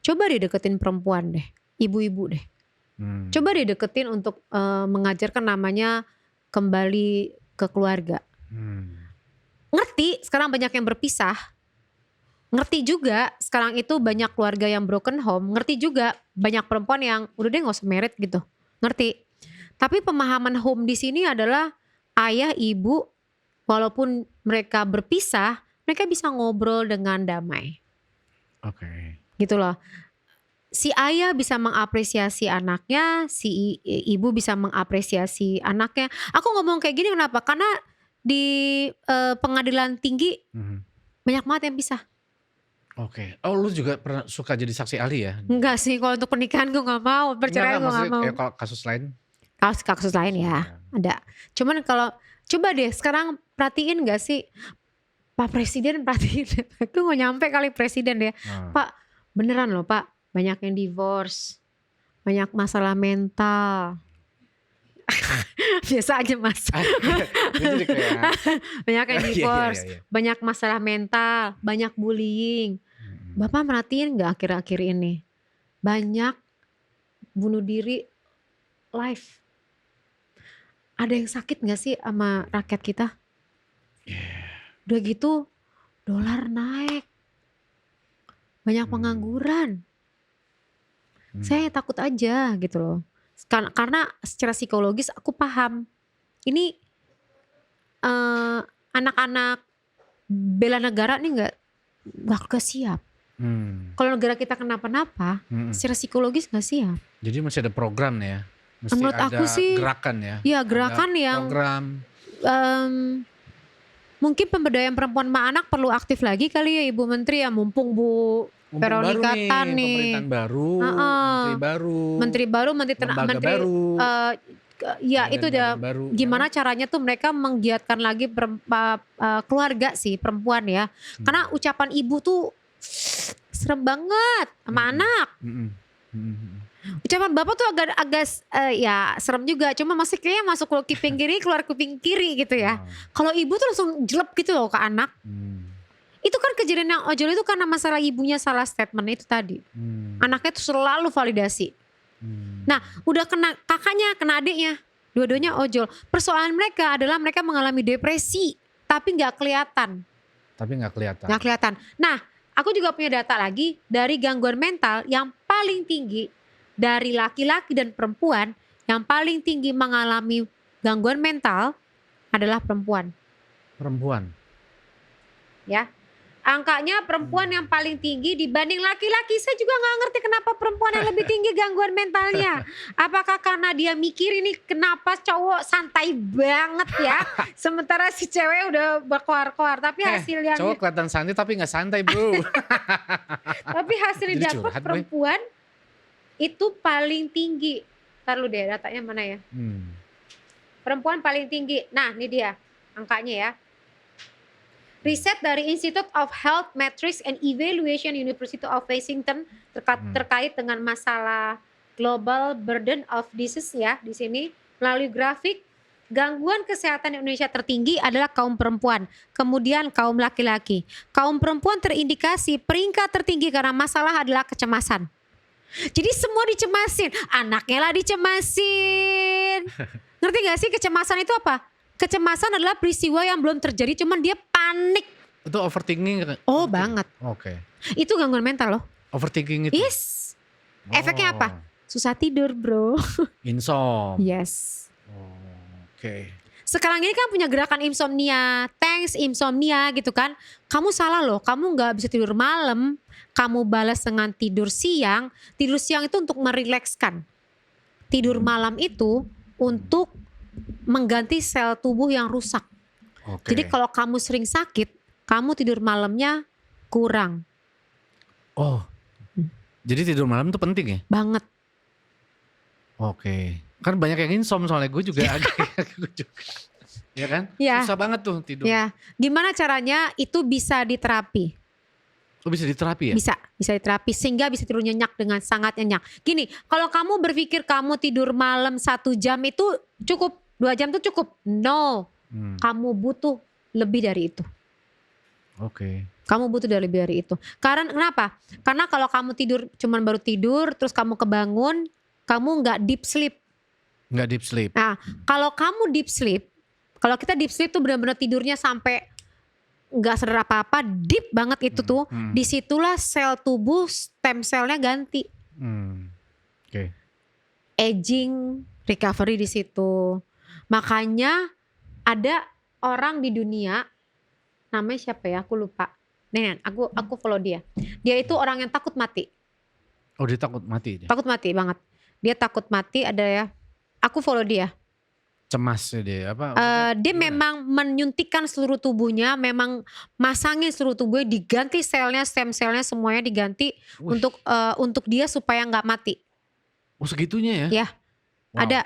coba deh deketin perempuan deh, ibu-ibu deh. Coba deh deketin untuk mengajarkan namanya kembali ke keluarga. Ngerti sekarang banyak yang berpisah. Ngerti juga sekarang itu banyak keluarga yang broken home. Ngerti juga banyak perempuan yang udah deh gak usah married gitu. Ngerti. Tapi pemahaman home di sini adalah ayah ibu walaupun mereka berpisah, mereka bisa ngobrol dengan damai. Oke. Gitu loh. Si ayah bisa mengapresiasi anaknya, si ibu bisa mengapresiasi anaknya. Aku ngomong kayak gini kenapa? Karena di pengadilan tinggi banyak banget yang pisah. Oke. Oh, lu juga pernah suka jadi saksi ahli ya? Enggak sih, kalau untuk pernikahan gue gak mau, perceraian gue gak mau. Kalau kasus lain? Kasus lain ya, ada. Cuman kalau, coba deh sekarang perhatiin gak sih, Pak Presiden perhatiin. Aku gak nyampe kali Presiden ya. Pak, beneran loh Pak, banyak yang divorce, banyak masalah mental. Biasa aja mas. Banyak yang divorce, banyak masalah mental, banyak bullying. Bapak merhatiin gak akhir-akhir ini? Banyak bunuh diri live. Ada yang sakit gak sih sama rakyat kita? Udah gitu dolar naik. Banyak pengangguran. Saya takut aja gitu loh. Karena secara psikologis aku paham. Ini anak-anak bela negara nih gak siap. Kalau negara kita kenapa-napa, secara psikologis gak siap. Jadi masih ada program ya? Mesti menurut ada aku sih, gerakan ya? Iya gerakan ada yang program. Mungkin pemberdayaan perempuan sama anak perlu aktif lagi kali ya Ibu Menteri ya. Mumpung Bu Veronica Tan nih. Pemerintahan baru, menteri baru, menteri baru. Ya itu udah gimana caranya tuh mereka menggiatkan lagi keluarga sih perempuan ya. Karena ucapan ibu tuh serem banget sama anak. Ucapan bapak tuh agak ya serem juga. Cuma masih kayaknya masuk ke kuping kiri keluar kuping kiri gitu ya. Kalau ibu tuh langsung jelek gitu loh ke anak. Itu kan kejadian yang ojol itu karena masalah ibunya salah statement itu tadi. Anaknya tuh selalu validasi. Nah udah kena kakaknya, kena adiknya. Dua-duanya ojol. Persoalan mereka adalah mereka mengalami depresi. Tapi gak kelihatan. Gak kelihatan. Nah aku juga punya data lagi dari gangguan mental yang paling tinggi dari laki-laki dan perempuan, yang paling tinggi mengalami gangguan mental adalah perempuan. Ya, angkanya perempuan yang paling tinggi dibanding laki-laki. Saya juga nggak ngerti kenapa perempuan yang lebih tinggi gangguan mentalnya. Apakah karena dia mikir ini kenapa cowok santai banget ya, sementara si cewek udah berkoar-koar. Tapi hasil yang cowok kelihatan santai tapi nggak santai bro. Tapi hasil dapat perempuan itu paling tinggi. Ntar lu deh datanya mana ya. Perempuan paling tinggi. Nah ini dia angkanya ya. Riset dari Institute of Health Metrics and Evaluation University of Washington terkait dengan masalah global burden of disease ya di sini melalui grafik gangguan kesehatan di Indonesia tertinggi adalah kaum perempuan, kemudian kaum laki-laki. Kaum perempuan terindikasi peringkat tertinggi karena masalah adalah kecemasan. Jadi semua dicemasin, anaknya lah dicemasin. Ngerti gak sih kecemasan itu apa? Kecemasan adalah peristiwa yang belum terjadi, cuman dia panik. Itu overthinking? Oh banget. Oke. Itu gangguan mental loh. Overthinking itu? Yes. Efeknya apa? Susah tidur bro. Insomnia. Yes. Oke. Sekarang ini kan punya gerakan insomnia, thanks insomnia gitu kan. Kamu salah loh, kamu gak bisa tidur malam. Kamu balas dengan tidur siang. Tidur siang itu untuk merilekskan. Tidur malam itu untuk mengganti sel tubuh yang rusak. Jadi kalau kamu sering sakit, kamu tidur malamnya kurang. Jadi tidur malam tuh penting ya? Banget. Oke. Kan banyak yang insom soalnya gue juga ada. Gue juga. Ya kan? Ya. Susah banget tuh tidur. Ya. Gimana caranya itu bisa diterapi? Oh bisa diterapi ya? Bisa diterapi sehingga bisa tidur nyenyak dengan sangat nyenyak. Gini, kalau kamu berpikir kamu tidur malam 1 jam itu cukup, 2 jam itu cukup. No. Kamu butuh lebih dari itu. Oke. Kamu butuh lebih dari itu. Karena kenapa? Karena kalau kamu tidur cuman baru tidur terus kamu kebangun, kamu nggak deep sleep. Nggak deep sleep. Nah, kalau kamu deep sleep, kalau kita deep sleep tuh benar-benar tidurnya sampai nggak sadar apa-apa, deep banget itu tuh. Disitulah sel tubuh stem selnya ganti. Oke. Aging, recovery di situ. Makanya ada orang di dunia, namanya siapa ya? Aku lupa. Nih, aku follow dia. Dia itu orang yang takut mati. Oh dia takut mati? Dia. Takut mati banget. Dia takut mati ada ya. Aku follow dia. Cemas ya dia apa? Dia memang menyuntikkan seluruh tubuhnya, memang masangin seluruh tubuhnya, diganti selnya, stem selnya semuanya diganti. Wih. Untuk dia supaya nggak mati. Oh segitunya ya? Ya. Wow. Ada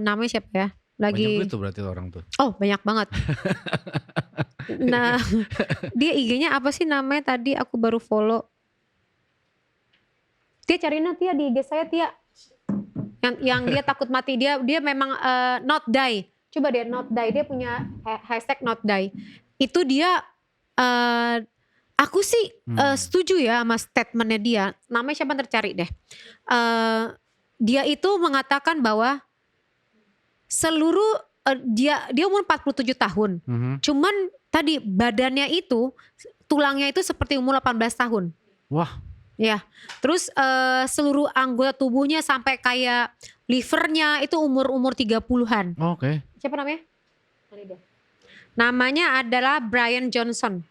namanya siapa ya? Lagi. Banyak tuh berarti orang tuh. Oh banyak banget. Nah dia IG-nya apa sih namanya tadi aku baru follow. Tia cariin Tia di IG saya Tia. Yang dia takut mati, dia memang not die. Coba dia not die, dia punya hashtag not die. Itu dia aku sih setuju ya sama statementnya dia. Namanya siapa tercari deh. Dia itu mengatakan bahwa seluruh dia umur 47 tahun. Cuman tadi badannya itu, tulangnya itu seperti umur 18 tahun. Wah. Ya, terus seluruh anggota tubuhnya sampai kayak livernya itu umur 30-an. Oke. Siapa namanya? Namanya adalah Brian Johnson.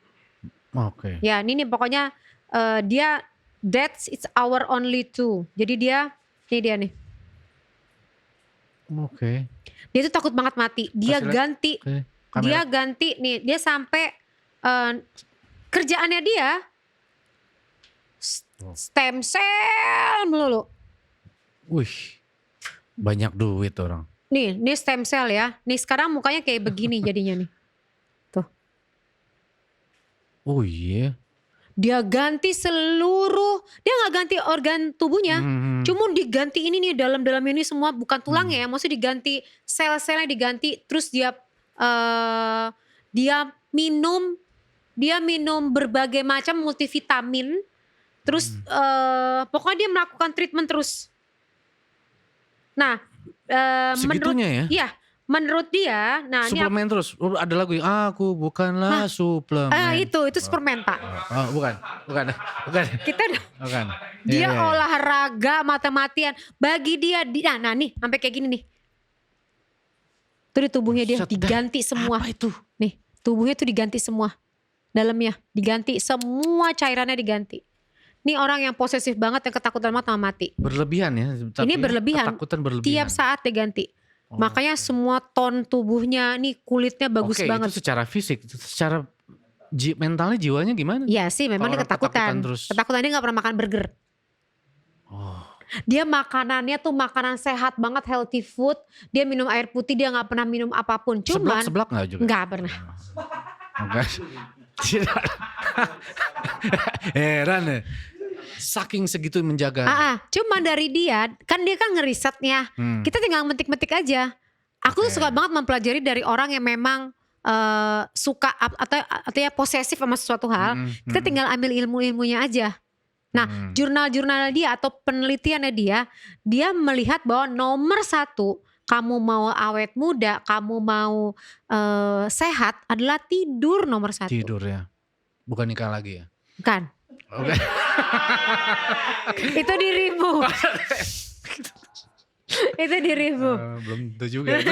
Oke. Ya, ini pokoknya dia that's it's our only two. Jadi ini dia nih. Oke. Dia tuh takut banget mati. Dia ganti. Dia ganti nih. Dia sampai kerjaannya dia stem cell melulu. Wih, banyak duit orang. Nih stem cell ya. Nih sekarang mukanya kayak begini jadinya nih. Tuh. Oh iya. Dia ganti seluruh, dia nggak ganti organ tubuhnya, cuma diganti ini nih dalam ini semua bukan tulangnya ya, maksudnya diganti sel-selnya diganti, terus dia minum berbagai macam multivitamin. Terus pokoknya dia melakukan treatment terus. Nah, segitunya ya? Iya, menurut dia, nah suplemen terus. Ada lagu yang aku bukanlah suplemen. Itu Superman Pak. Oh, bukan. Kita bukan. Dia olahraga mati-matian. Bagi dia, nah nih sampai kayak gini nih. Tuh di tubuhnya dia diganti semua. Apa itu? Nih, tubuhnya tuh diganti semua. Dalamnya diganti, semua cairannya diganti. Ini orang yang posesif banget, yang ketakutan banget sama mati. Berlebihan ya. Ini berlebihan. Ketakutan berlebihan. Tiap saat diganti. Makanya semua ton tubuhnya, nih kulitnya bagus banget. Itu secara fisik, secara mentalnya, jiwanya gimana? Iya sih, memang dia ketakutan. Ketakutan, dia gak pernah makan burger. Dia makanannya tuh makanan sehat banget, healthy food. Dia minum air putih, dia gak pernah minum apapun. Cuman seblak gak juga? Gak pernah. Heran ya. Saking segitu menjaga. Cuman dari dia kan ngerisetnya. Kita tinggal metik-metik aja. Aku tuh suka banget mempelajari dari orang yang memang suka atau ya posesif sama sesuatu hal. Kita tinggal ambil ilmu-ilmunya aja. Nah, jurnal-jurnal dia atau penelitiannya dia melihat bahwa nomor 1, kamu mau awet muda, kamu mau sehat adalah tidur nomor 1. Tidur ya. Bukan nikah lagi ya? Bukan. Oke. Itu dirimu. Itu dirimu. Belum tentu juga.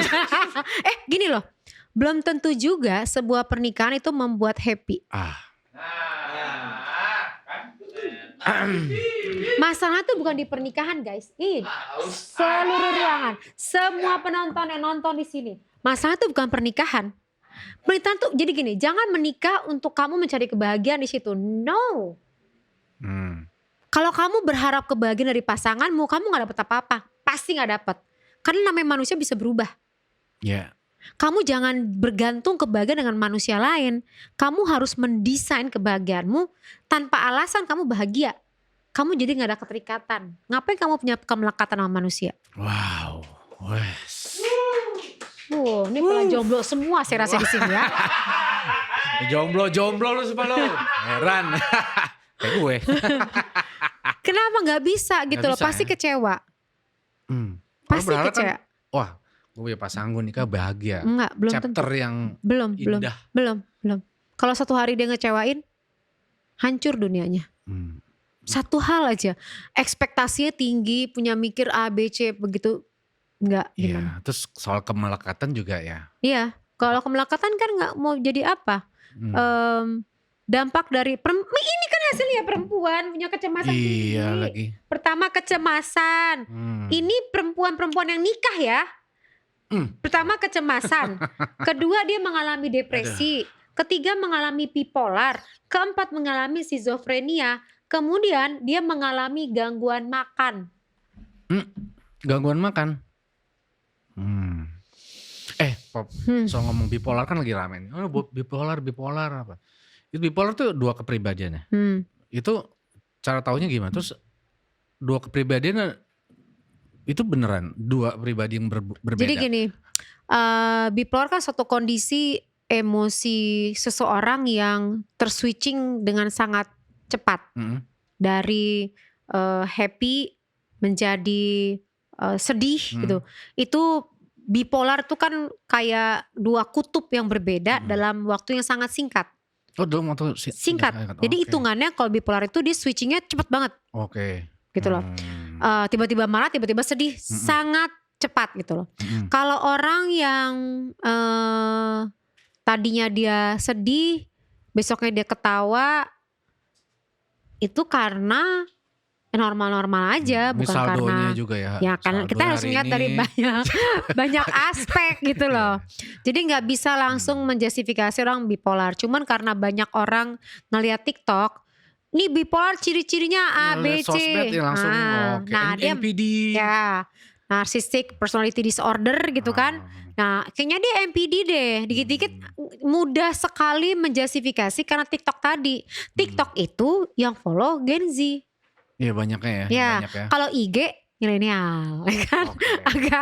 Gini loh. Belum tentu juga sebuah pernikahan itu membuat happy. Masalah tuh bukan di pernikahan guys. Seluruh ruangan, semua penonton yang nonton di sini. Masalah tuh bukan pernikahan. Pernikahan tuh jadi gini, jangan menikah untuk kamu mencari kebahagiaan di situ. No. Kalau kamu berharap kebahagiaan dari pasanganmu, kamu gak dapet apa-apa. Pasti gak dapet. Karena namanya manusia bisa berubah. Ya. Kamu jangan bergantung kebahagiaan dengan manusia lain. Kamu harus mendesain kebahagiaanmu tanpa alasan kamu bahagia. Kamu jadi gak ada keterikatan. Ngapain kamu punya kemelekatan sama manusia? Wow. Wes. Ini pala jomblo semua saya rasa di sini ya. Jomblo lu semua lo. Heran. Kayak gue. Kenapa gak bisa gitu loh? Pasti kecewa. Pasti kecewa. Wah, gue punya pasangan gue nikah bahagia. Enggak, belum Chapter tentu. yang indah. Belum. Kalau satu hari dia ngecewain, hancur dunianya. Satu hal aja, ekspektasinya tinggi, punya mikir A, B, C begitu, enggak gimana. Iya, terus soal kemelekatan juga ya. Iya, kalau kemelekatan kan gak mau jadi apa. Dampak dari ini kan hasilnya perempuan punya kecemasan tinggi. Iya lagi. Pertama kecemasan. Ini perempuan-perempuan yang nikah ya. Pertama kecemasan. Kedua dia mengalami depresi. Ketiga mengalami bipolar. Keempat mengalami skizofrenia. Kemudian dia mengalami gangguan makan. Gangguan makan. Pop, soal ngomong bipolar kan lagi rame nih. Oh, bipolar apa? Itu bipolar tuh 2 kepribadian ya. Itu cara taunya gimana? Terus 2 kepribadian itu beneran 2 pribadi yang berbeda. Jadi gini, bipolar kan suatu kondisi emosi seseorang yang terswitching dengan sangat cepat. Dari happy menjadi sedih gitu. Itu bipolar tuh kan kayak 2 kutub yang berbeda dalam waktu yang sangat singkat. Oh, dalam waktu singkat. Jadi hitungannya kalau bipolar itu dia switchingnya cepet banget. Gitu loh. Tiba-tiba marah, tiba-tiba sedih, sangat cepat gitu loh. Kalau orang yang tadinya dia sedih, besoknya dia ketawa, itu karena normal-normal aja, bukan karena juga ya. Ya kan kita harus lihat dari banyak aspek gitu loh. Jadi nggak bisa langsung menjustifikasi orang bipolar. Cuman karena banyak orang ngelihat TikTok, nih bipolar ciri-cirinya A, B, C. Nah, dia NPD. Ya, narcissistic personality disorder gitu kan. Nah, kayaknya dia NPD deh. Dikit-dikit mudah sekali menjustifikasi karena TikTok tadi. TikTok itu yang follow Gen Z. Iya banyaknya ya. Ya, banyak ya. Kalau IG milenial, kan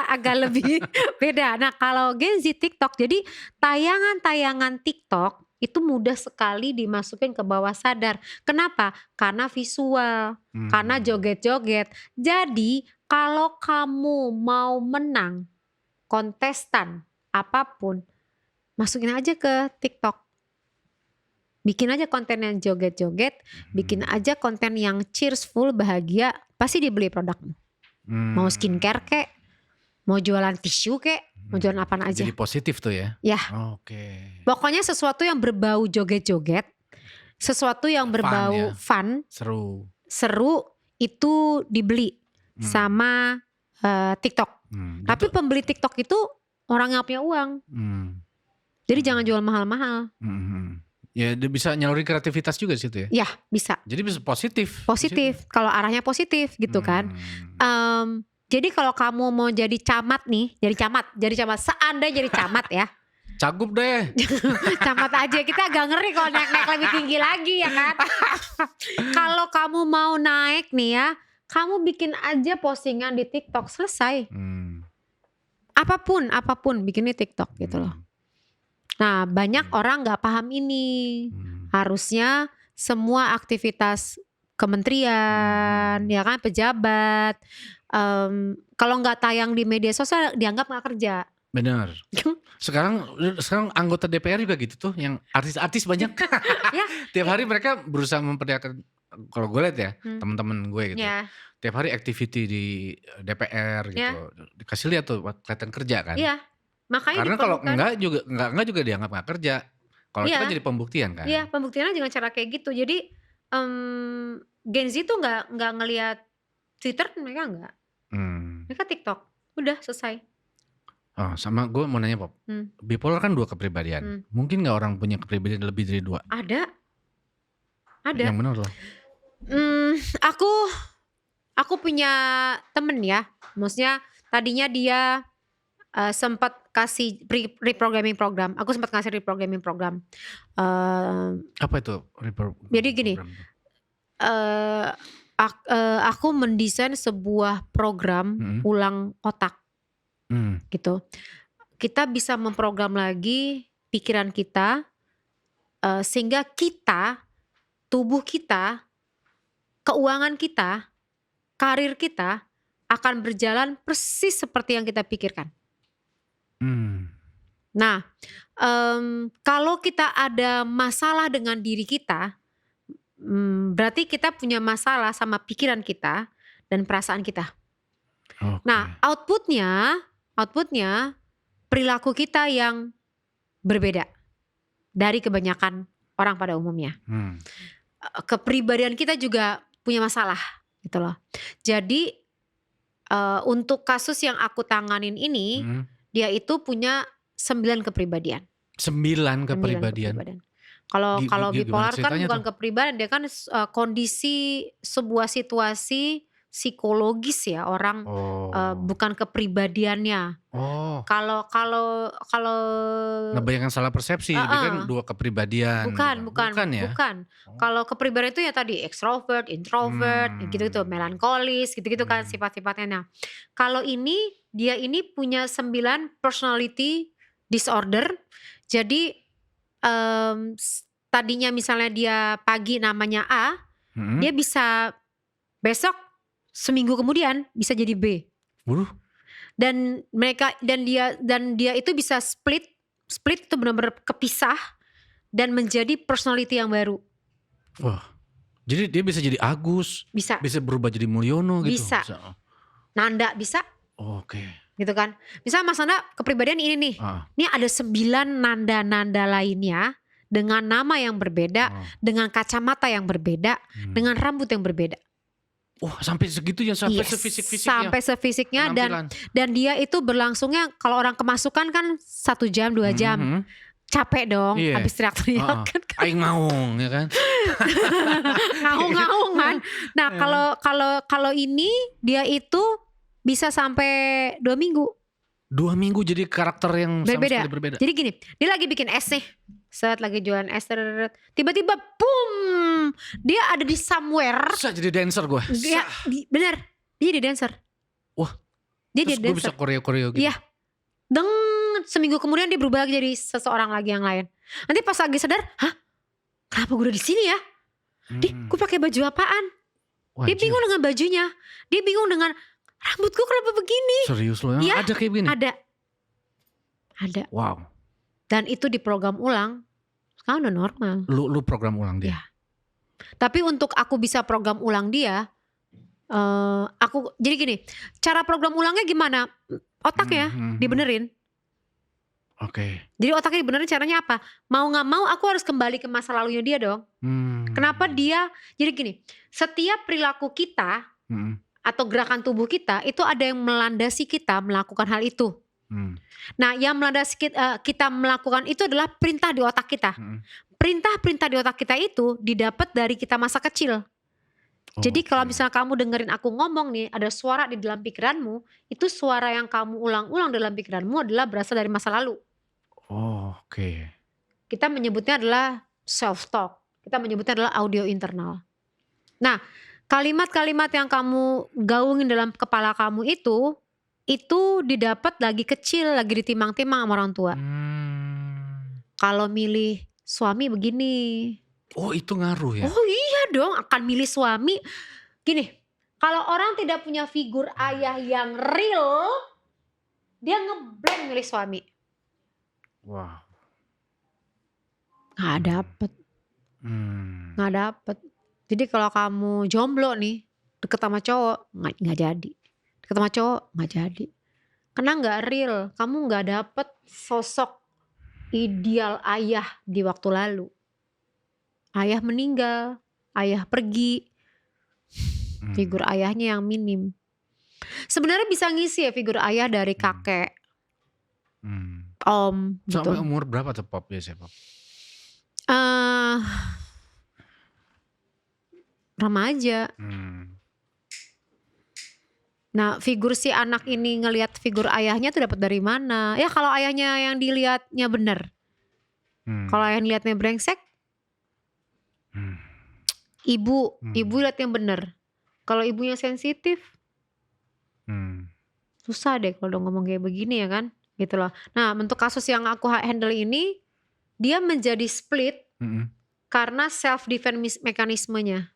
agak lebih beda. Nah kalau Gen Z TikTok, jadi tayangan-tayangan TikTok itu mudah sekali dimasukin ke bawah sadar. Kenapa? Karena visual, karena joget-joget. Jadi kalau kamu mau menang kontestan apapun, masukin aja ke TikTok. Bikin aja konten yang joget-joget, bikin aja konten yang cheerful, bahagia, pasti dibeli produkmu. Mau skincare kek, mau jualan tisu kek, mau jualan apaan aja. Jadi positif tuh ya? Ya. Pokoknya sesuatu yang berbau joget-joget, sesuatu yang berbau fun, seru itu dibeli sama TikTok. Tapi pembeli TikTok itu orang yang punya uang. Jadi jangan jual mahal-mahal. Ya dia bisa nyalurin kreativitas juga di situ ya? Ya bisa. Jadi bisa positif. Positif, kalau arahnya positif gitu kan. Jadi kalau kamu mau jadi camat nih, jadi camat, seandainya jadi camat ya. Cagup deh. Camat aja, kita agak ngeri kalau naik-naik lebih tinggi lagi ya kan. Kalau kamu mau naik nih ya, kamu bikin aja postingan di TikTok, selesai. Apapun bikinnya TikTok gitu loh. Nah banyak orang gak paham ini. Harusnya semua aktivitas kementerian, ya kan, pejabat, kalau gak tayang di media sosial dianggap gak kerja. Benar. Sekarang anggota DPR juga gitu tuh, yang artis-artis banyak. Ya. Tiap hari mereka berusaha memperdayakan, kalau gue lihat ya teman-teman gue gitu. Tiap hari activity di DPR gitu. Dikasih lihat tuh kelihatan kerja kan. Iya. Makanya karena kalau enggak juga dianggap gak kerja. Kalau itu kan jadi pembuktian kan. Iya, pembuktiannya dengan cara kayak gitu. Jadi Gen Z tuh gak ngelihat Twitter, mereka enggak. Mereka TikTok. Udah selesai. Oh, sama gue mau nanya Pop. Bipolar kan 2 kepribadian. Mungkin gak orang punya kepribadian lebih dari 2? Ada. Yang benar loh. Aku punya temen ya, maksudnya tadinya dia sempat kasih reprogramming program. Aku sempat ngasih reprogramming program. Apa itu Jadi gini, uh, aku mendesain sebuah program ulang otak, gitu. Kita bisa memprogram lagi pikiran kita, sehingga kita, tubuh kita, keuangan kita, karir kita akan berjalan persis seperti yang kita pikirkan. Nah, kalau kita ada masalah dengan diri kita, berarti kita punya masalah sama pikiran kita dan perasaan kita. Nah, outputnya perilaku kita yang berbeda dari kebanyakan orang pada umumnya. Kepribadian kita juga punya masalah, gitu loh. Jadi untuk kasus yang aku tanganin ini, dia itu punya 9 kepribadian. 9 kepribadian. Kalau bipolar kan bukan kepribadian, dia kan kondisi sebuah situasi psikologis ya, orang bukan kepribadiannya. Kalau banyak yang salah persepsi, dia kan 2 kepribadian. Bukan ya? Bukan. Kalau kepribadian itu ya tadi extrovert, introvert, gitu-gitu, melankolis, gitu-gitu kan sifat-sifatnya. Nah, kalau dia ini punya 9 personality disorder. Jadi tadinya misalnya dia pagi namanya A, dia bisa besok seminggu kemudian bisa jadi B. Dan dia itu bisa split itu benar-benar kepisah dan menjadi personality yang baru. Wah. Jadi dia bisa jadi Agus, bisa berubah jadi Mulyono gitu. Bisa. Nanda bisa. Oke. Gitu kan. Misalnya Mas Nanda kepribadian ini nih. Ini ada 9 nanda-nanda lainnya dengan nama yang berbeda, dengan kacamata yang berbeda, dengan rambut yang berbeda. Sampai segitunya, sampai sefisiknya. Sampai sefisiknya dan dia itu berlangsungnya kalau orang kemasukan kan 1 jam 2 jam. Capek dong, habis teriak-teriak kan. Aing ngaung ya kan. Ngaung kan. Nah, kalau ini dia itu bisa sampai 2 minggu. 2 minggu jadi karakter yang sama sekali berbeda. Jadi gini, dia lagi bikin es nih. Saat lagi jualan es, tiba-tiba boom, dia ada di somewhere. Bisa jadi dancer gue. Bener, dia jadi dancer. Wah, dia jadi dancer. Gue bisa koreo gitu. Iya, seminggu kemudian dia berubah lagi jadi seseorang lagi yang lain. Nanti pas lagi sadar, kenapa gue udah di sini ya? Gue pakai baju apaan? Dia bingung dengan bajunya. Dia bingung dengan rambutku kenapa begini? Serius lo ya? Ada kayak begini? Ada. Wow. Dan itu diprogram ulang, sekarang udah normal. Lu program ulang dia? Ya. Tapi untuk aku bisa program ulang dia, jadi gini, cara program ulangnya gimana? Otaknya dibenerin. Oke. Jadi otaknya dibenerin caranya apa? Mau gak mau aku harus kembali ke masa lalunya dia dong. Kenapa dia, jadi gini, setiap perilaku kita atau gerakan tubuh kita itu ada yang melandasi kita melakukan hal itu. Nah, yang melandasi kita melakukan itu adalah perintah di otak kita. Perintah-perintah di otak kita itu didapat dari kita masa kecil. Jadi kalau misalnya kamu dengerin aku ngomong nih, ada suara di dalam pikiranmu, itu suara yang kamu ulang-ulang dalam pikiranmu adalah berasal dari masa lalu. Oke. Kita menyebutnya adalah self-talk. Kita menyebutnya adalah audio internal. Nah, kalimat-kalimat yang kamu gaungin dalam kepala kamu itu didapat lagi kecil, lagi ditimang-timang sama orang tua. Kalau milih suami begini. Itu ngaruh ya? Oh iya dong, akan milih suami. Gini, kalau orang tidak punya figur ayah yang real, dia ngeblank milih suami. Wow. Nggak dapet. Jadi kalau kamu jomblo nih, deket sama cowok, nggak jadi. Deket sama cowok, nggak jadi. Karena nggak real, kamu nggak dapet sosok ideal ayah di waktu lalu. Ayah meninggal, ayah pergi, figur ayahnya yang minim. Sebenarnya bisa ngisi ya figur ayah dari kakek, om gitu. Sampai umur berapa tuh Pop biasanya Pop? remaja. Nah, figur si anak ini ngelihat figur ayahnya tuh dapat dari mana? Ya kalau ayahnya yang dilihatnya benar. Kalau ayah lihatnya brengsek, ibu lihat yang benar. Kalau ibunya sensitif, susah deh kalau udah ngomong kayak begini ya kan, gitu loh. Nah, untuk kasus yang aku handle ini, dia menjadi split karena self defense mekanismenya.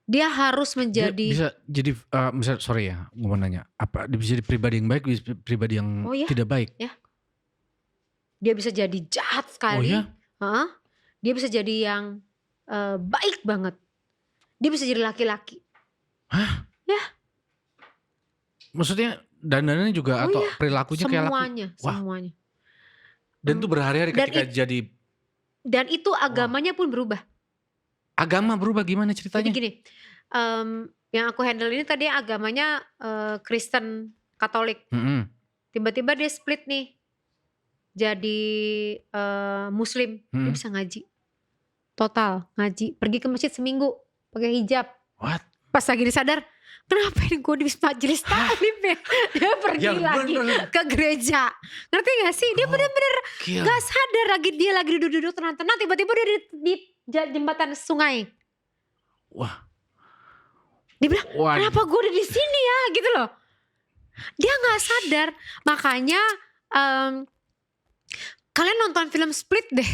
Dia harus menjadi dia bisa jadi misal sorry ya gue mau nanya, apa dia bisa jadi pribadi yang baik, bisa pribadi yang tidak baik? Ya. Dia bisa jadi jahat sekali. Oh ya? Dia bisa jadi yang baik banget. Dia bisa jadi laki-laki. Hah? Ya. Maksudnya dandanannya juga atau perilakunya kayak laki? Semuanya. Dan itu berhari-hari ketika jadi. Dan itu agamanya pun berubah. Agama berubah gimana ceritanya? Jadi gini, yang aku handle ini tadi agamanya Kristen Katolik. Tiba-tiba dia split nih, jadi Muslim. Dia bisa ngaji, total ngaji, pergi ke masjid seminggu pakai hijab. What? Pas lagi disadar, kenapa ini gue di majelis taklim ya? Dia pergi lagi ke gereja. Ngerti gak sih? Dia bener-bener gak sadar lagi. Dia lagi duduk-duduk tenang-tenang, tiba-tiba dia di jembatan sungai. Wah. Dia bilang, kenapa gue udah di sini ya? Gitu loh. Dia gak sadar. Makanya kalian nonton film Split deh.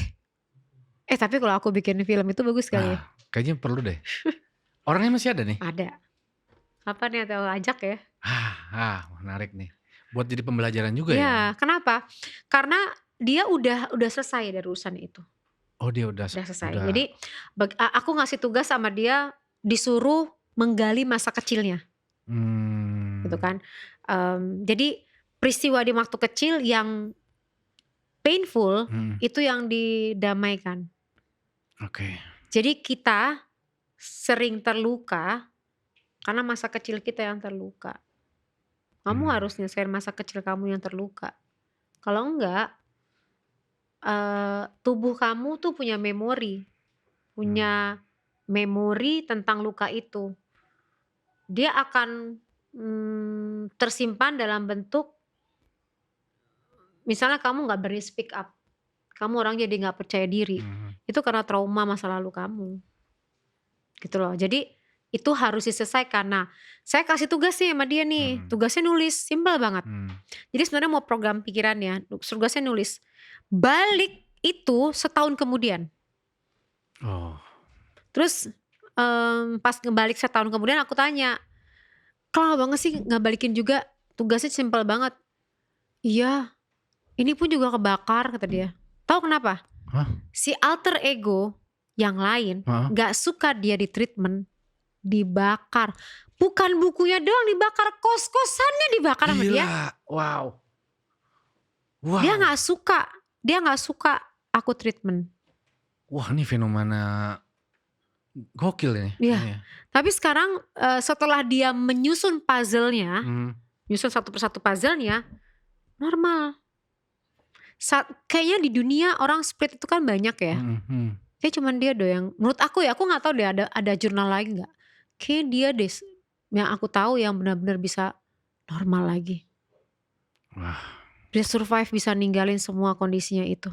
Tapi kalau aku bikin film itu bagus sekali. Kayaknya perlu deh. Orangnya masih ada nih? Ada. Apa nih atau ajak ya? Menarik nih. Buat jadi pembelajaran juga ya. Ya, kenapa? Karena dia udah selesai dari urusan itu. Oh, dia udah selesai. Jadi aku ngasih tugas sama dia, disuruh menggali masa kecilnya. Gitu kan. Jadi peristiwa di waktu kecil yang painful itu yang didamaikan. Oke. Jadi kita sering terluka karena masa kecil kita yang terluka. Kamu harus nyelesain masa kecil kamu yang terluka. Kalau enggak, tubuh kamu tuh punya memori tentang luka itu. Dia akan tersimpan dalam bentuk, misalnya kamu gak berani speak up, kamu orang jadi gak percaya diri. Itu karena trauma masa lalu kamu, gitu loh. Jadi itu harus diselesaikan. Nah, saya kasih tugas nih sama dia nih, tugasnya nulis, simpel banget. Jadi sebenarnya mau program pikirannya, tugasnya nulis. Balik itu setahun kemudian. Terus pas ngebalik setahun kemudian aku tanya, lama banget sih gak balikin juga, tugasnya simpel banget. Iya, ini pun juga kebakar, kata dia. Tahu kenapa? Si alter ego yang lain gak suka dia di treatment, dibakar. Bukan bukunya doang dibakar, kos-kosannya dibakar sama dia. Wow. Dia gak suka aku treatment. Wah, ini fenomena gokil ini. Iya. Tapi sekarang setelah dia menyusun puzzle-nya, nyusun satu persatu puzzle-nya, normal. Kayaknya di dunia orang split itu kan banyak ya. Kayak cuman dia doang yang, menurut aku ya, aku gak tahu deh ada jurnal lain gak. Kayak dia deh yang aku tahu yang benar-benar bisa normal lagi. Wah. Dia survive, bisa ninggalin semua kondisinya itu.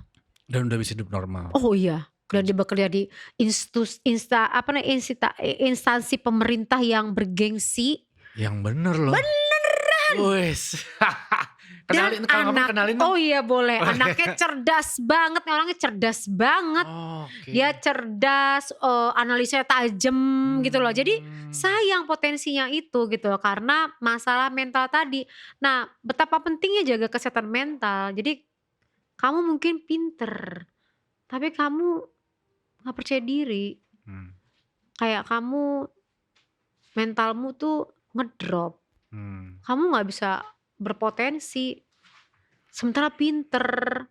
Dan udah bisa hidup normal. Oh iya. Dan dia bekerja di instansi pemerintah yang bergengsi. Yang bener loh. Beneran. Wes. Kenalin. Oh iya boleh. Anaknya cerdas banget. Orangnya cerdas banget. Dia cerdas, analisanya tajam gitu loh. Jadi sayang potensinya itu gitu loh. Karena masalah mental tadi. Nah, betapa pentingnya jaga kesehatan mental. Jadi kamu mungkin pinter, tapi kamu gak percaya diri. Kayak kamu, mentalmu tuh ngedrop. Kamu gak bisa berpotensi. Sementara pinter,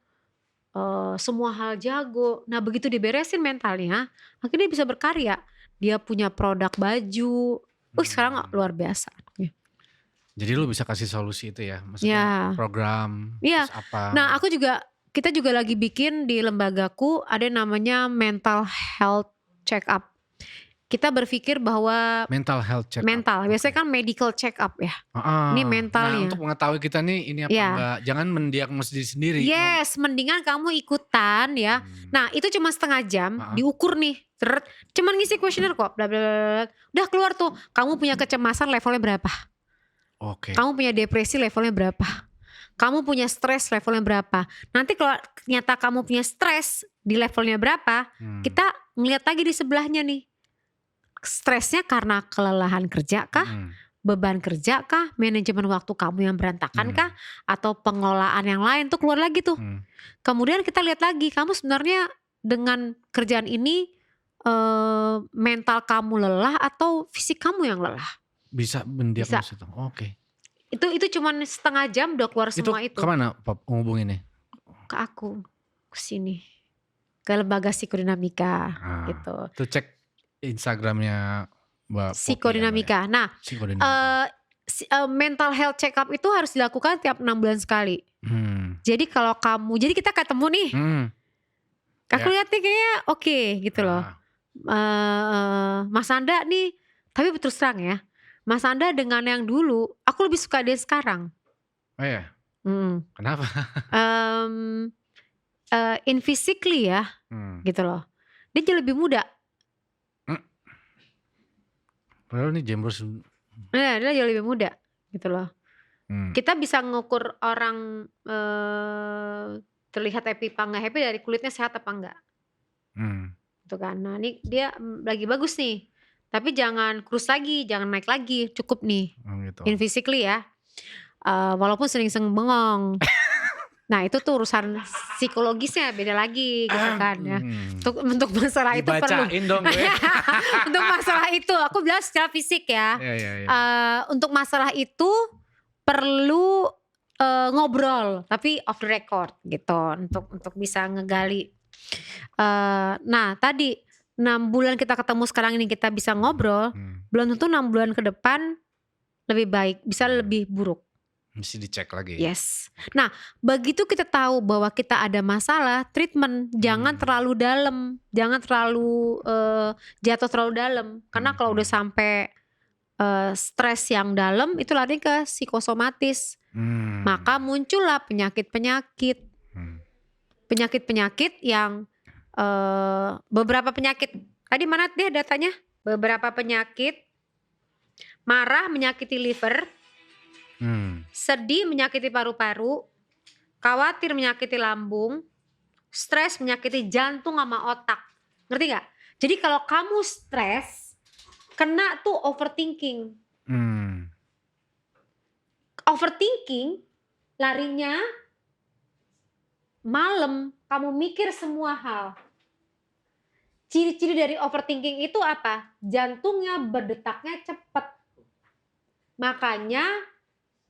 semua hal jago. Nah begitu diberesin mentalnya, akhirnya dia bisa berkarya. Dia punya produk baju. Sekarang luar biasa. Jadi lu bisa kasih solusi itu ya? Maksudnya program, terus apa? Nah kita juga lagi bikin di lembagaku, ada namanya mental health check up. kita berpikir bahwa mental health check up. mental, biasanya kan medical check up ya. Ini Nah, mentalnya. untuk mengetahui kita nih ini apa Ya. enggak, jangan mendiagnosis diri sendiri. Yes, mendingan kamu ikutan ya. Nah, itu cuma setengah jam, diukur nih. Cuman ngisi kuesioner kok, bla bla bla. Udah keluar tuh, kamu punya kecemasan levelnya berapa? Oke. Kamu punya depresi levelnya berapa? Kamu punya stres levelnya berapa? Nanti kalau ternyata kamu punya stres di levelnya berapa, kita ngeliat lagi di sebelahnya nih. Stresnya karena kelelahan kerja kah? Beban kerja kah? Manajemen waktu kamu yang berantakan kah? Atau pengelolaan yang lain tuh keluar lagi tuh. Kemudian kita lihat lagi, kamu sebenarnya dengan kerjaan ini mental kamu lelah atau fisik kamu yang lelah? Bisa mendiagnosis itu. Oke. Itu cuman setengah jam udah keluar semua itu. Kemana Pap ngubunginnya? Ke aku, ke sini. Ke lembaga psikodinamika gitu. Itu cek Instagramnya Mbak Psikodinamika. Ya? Nah, mental health check up itu harus dilakukan tiap 6 bulan sekali. Jadi kalau jadi kita ketemu nih. Aku lihat nih kayaknya oke gitu loh. Mas Anda nih, tapi terus terang ya, Mas Anda dengan yang dulu, aku lebih suka dia sekarang. Oh ya? Kenapa? In physically ya, gitu loh. Dia jauh lebih muda. Padahal nih Jembros. Dia jauh lebih muda, gitu loh. Kita bisa ngukur orang terlihat happy apa enggak happy dari kulitnya sehat apa enggak. Gitu kan. Nah ini dia lagi bagus nih. Tapi jangan kurus lagi, jangan naik lagi, cukup nih. Gitu. In physically ya. Walaupun sering-sering bengong. Nah itu tuh urusan psikologisnya beda lagi gitu kan ya. Untuk masalah itu perlu. Dibacain dong gue. Untuk masalah itu aku bilang secara fisik ya. Untuk masalah itu perlu ngobrol tapi off the record gitu untuk bisa ngegali. Nah tadi 6 bulan kita ketemu sekarang ini kita bisa ngobrol, belum tentu 6 bulan ke depan lebih baik, bisa lebih buruk. Mesti dicek lagi. Yes. Nah, begitu kita tahu bahwa kita ada masalah, treatment jangan terlalu dalam, jangan terlalu jatuh terlalu dalam. Karena kalau udah sampai stres yang dalam itu lari ke psikosomatis. Maka muncullah penyakit-penyakit. Penyakit-penyakit yang beberapa penyakit. Tadi mana dia datanya? Beberapa penyakit. Marah menyakiti liver. Sedih menyakiti paru-paru, khawatir menyakiti lambung, stres menyakiti jantung sama otak. Ngerti gak? Jadi kalau kamu stres, kena tuh overthinking. Overthinking larinya malam, kamu mikir semua hal. Ciri-ciri dari overthinking itu apa? Jantungnya berdetaknya cepat. Makanya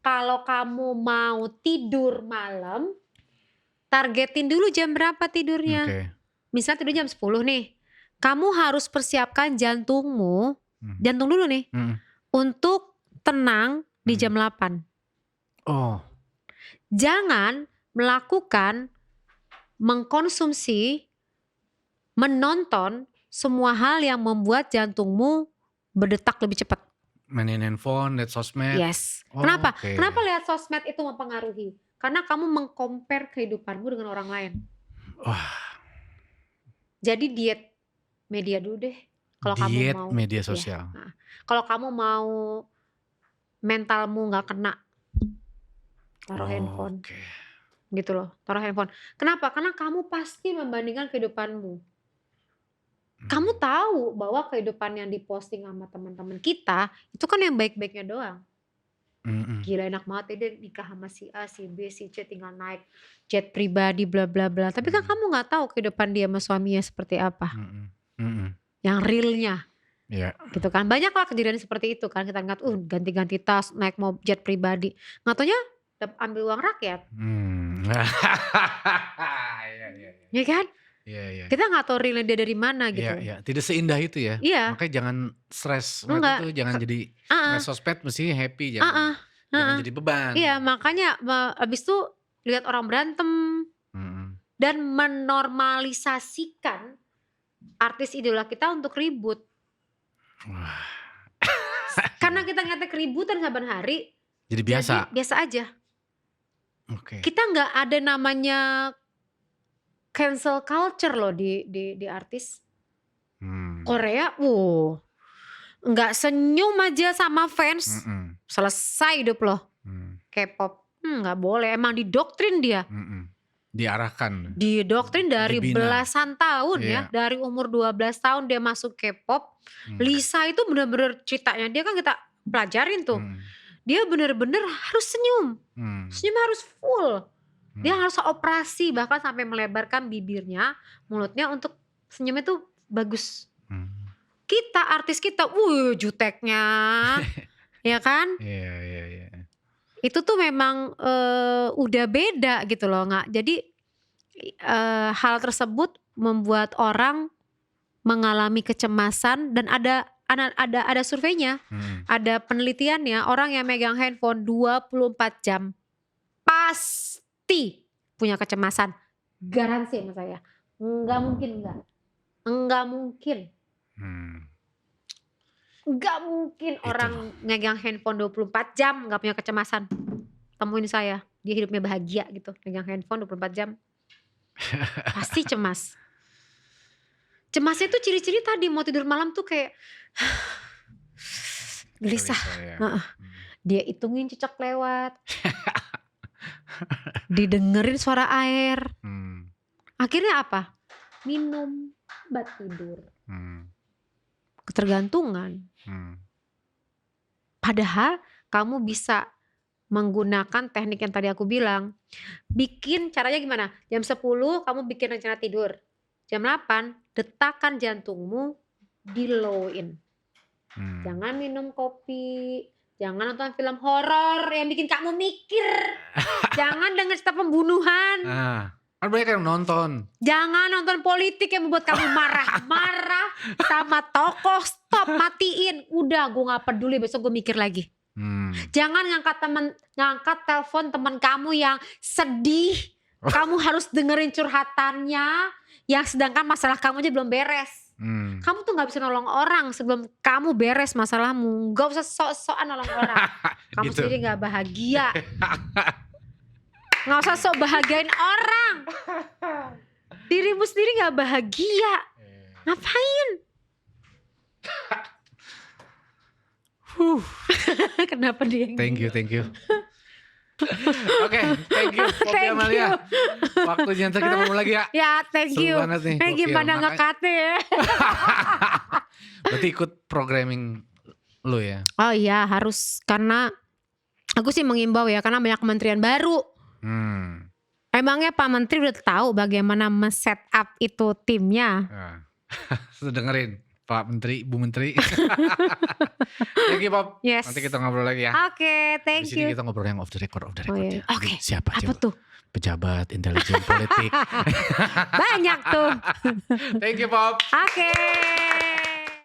kalau kamu mau tidur malam, targetin dulu jam berapa tidurnya. Misal tidur jam 10 nih. Kamu harus persiapkan jantungmu, jantung dulu nih, untuk tenang di jam 8. Jangan melakukan, mengkonsumsi, menonton semua hal yang membuat jantungmu berdetak lebih cepat. Mainin handphone, lihat sosmed. Yes. Kenapa? Kenapa lihat sosmed itu mempengaruhi? Karena kamu mengcompare kehidupanmu dengan orang lain. Jadi diet media dulu deh. Kalau kamu mau media sosial. Nah, kalau kamu mau mentalmu nggak kena, taruh handphone. Gitu loh, taruh handphone. Kenapa? Karena kamu pasti membandingkan kehidupanmu. Kamu tahu bahwa kehidupan yang diposting sama teman-teman kita itu kan yang baik-baiknya doang. Gila enak banget ya dia nikah sama si A, si B, si C tinggal naik jet pribadi bla bla bla. Tapi kan kamu nggak tahu kehidupan dia sama suaminya seperti apa. Yang realnya. Gitu kan. Banyak lah kejadian seperti itu kan. Kita ngeliat ganti-ganti tas, naik mau jet pribadi. Nggak taunya ambil uang rakyat. Ya kan? Kita nggak tahu realnya dia dari mana gitu. Tidak seindah itu ya. Makanya jangan stres. Itu jangan jadi sosmed mesti happy, jangan jadi beban. Iya, makanya abis itu lihat orang berantem dan menormalisasikan artis idola kita untuk ribut. Karena kita ngeliatnya keributan saban hari. Jadi biasa. Jadi biasa aja. Oke. Kita nggak ada namanya cancel culture loh di artis. Korea, nggak senyum aja sama fans, selesai hidup loh. K-pop, nggak boleh. Emang didoktrin dia. Diarahkan. Didoktrin dari Dibina. Belasan tahun ya. Dari umur 12 tahun dia masuk K-pop. Lisa itu bener-bener ceritanya dia kan kita pelajarin tuh. Dia bener-bener harus senyum. Senyum harus full. Dia harus operasi bahkan sampai melebarkan bibirnya, mulutnya untuk senyumnya tuh bagus. Kita artis kita, juteknya, ya kan? Iya. Itu tuh memang udah beda gitu loh, nggak. Jadi hal tersebut membuat orang mengalami kecemasan dan ada surveinya, ada penelitiannya. Orang yang megang handphone 24 jam pasti punya kecemasan, garansi sama saya. Nggak mungkin enggak. Nggak mungkin. Nggak mungkin orang megang handphone 24 jam nggak punya kecemasan. Temuin saya, dia hidupnya bahagia gitu, megang handphone 24 jam. Pasti cemas. Cemasnya tuh ciri-ciri tadi mau tidur malam tuh kayak gelisah. Dia hitungin cicak lewat. Didengerin suara air. Akhirnya apa? Minum obat tidur. Ketergantungan. Padahal kamu bisa menggunakan teknik yang tadi aku bilang. Bikin caranya gimana? Jam 10 kamu bikin rencana tidur. Jam 8 detakan jantungmu di low-in. Jangan minum kopi. Jangan nonton film horor yang bikin kamu mikir. Jangan denger cerita pembunuhan. Kan banyak yang nonton. Jangan nonton politik yang membuat kamu marah-marah sama tokoh. Stop, matiin. Udah, gue gak peduli, besok gue mikir lagi. Jangan ngangkat telepon teman kamu yang sedih. Kamu harus dengerin curhatannya, yang sedangkan masalah kamu aja belum beres. Kamu tuh gak bisa nolong orang sebelum kamu beres masalahmu. Gak usah sok-sokan nolong orang. Kamu Gitu. sendiri gak bahagia. Gak usah sok bahagiain orang. Dirimu sendiri gak bahagia. Ngapain? Kenapa dia yang Thank you. Oke, thank you Poppy Amalia. Waktunya ntar kita ngomong lagi ya. Ya, thank Seru you. banget nih, gokil. Gimana ngekatnya ya? Berarti ikut programming lu ya? Oh iya, harus. Karena aku sih mengimbau ya, karena banyak kementerian baru. Emangnya Pak Menteri udah tahu bagaimana men-set up itu timnya? Sudah dengerin Pak Menteri, Bu Menteri. Thank you Pop. Yes. Nanti kita ngobrol lagi ya. Oke, thank Di sini you. kita ngobrol yang off the record iya. ya. Oke. Siapa Apa coba? tuh? Pejabat, intelijen, politik. Banyak tuh. Thank you Pop. Oke.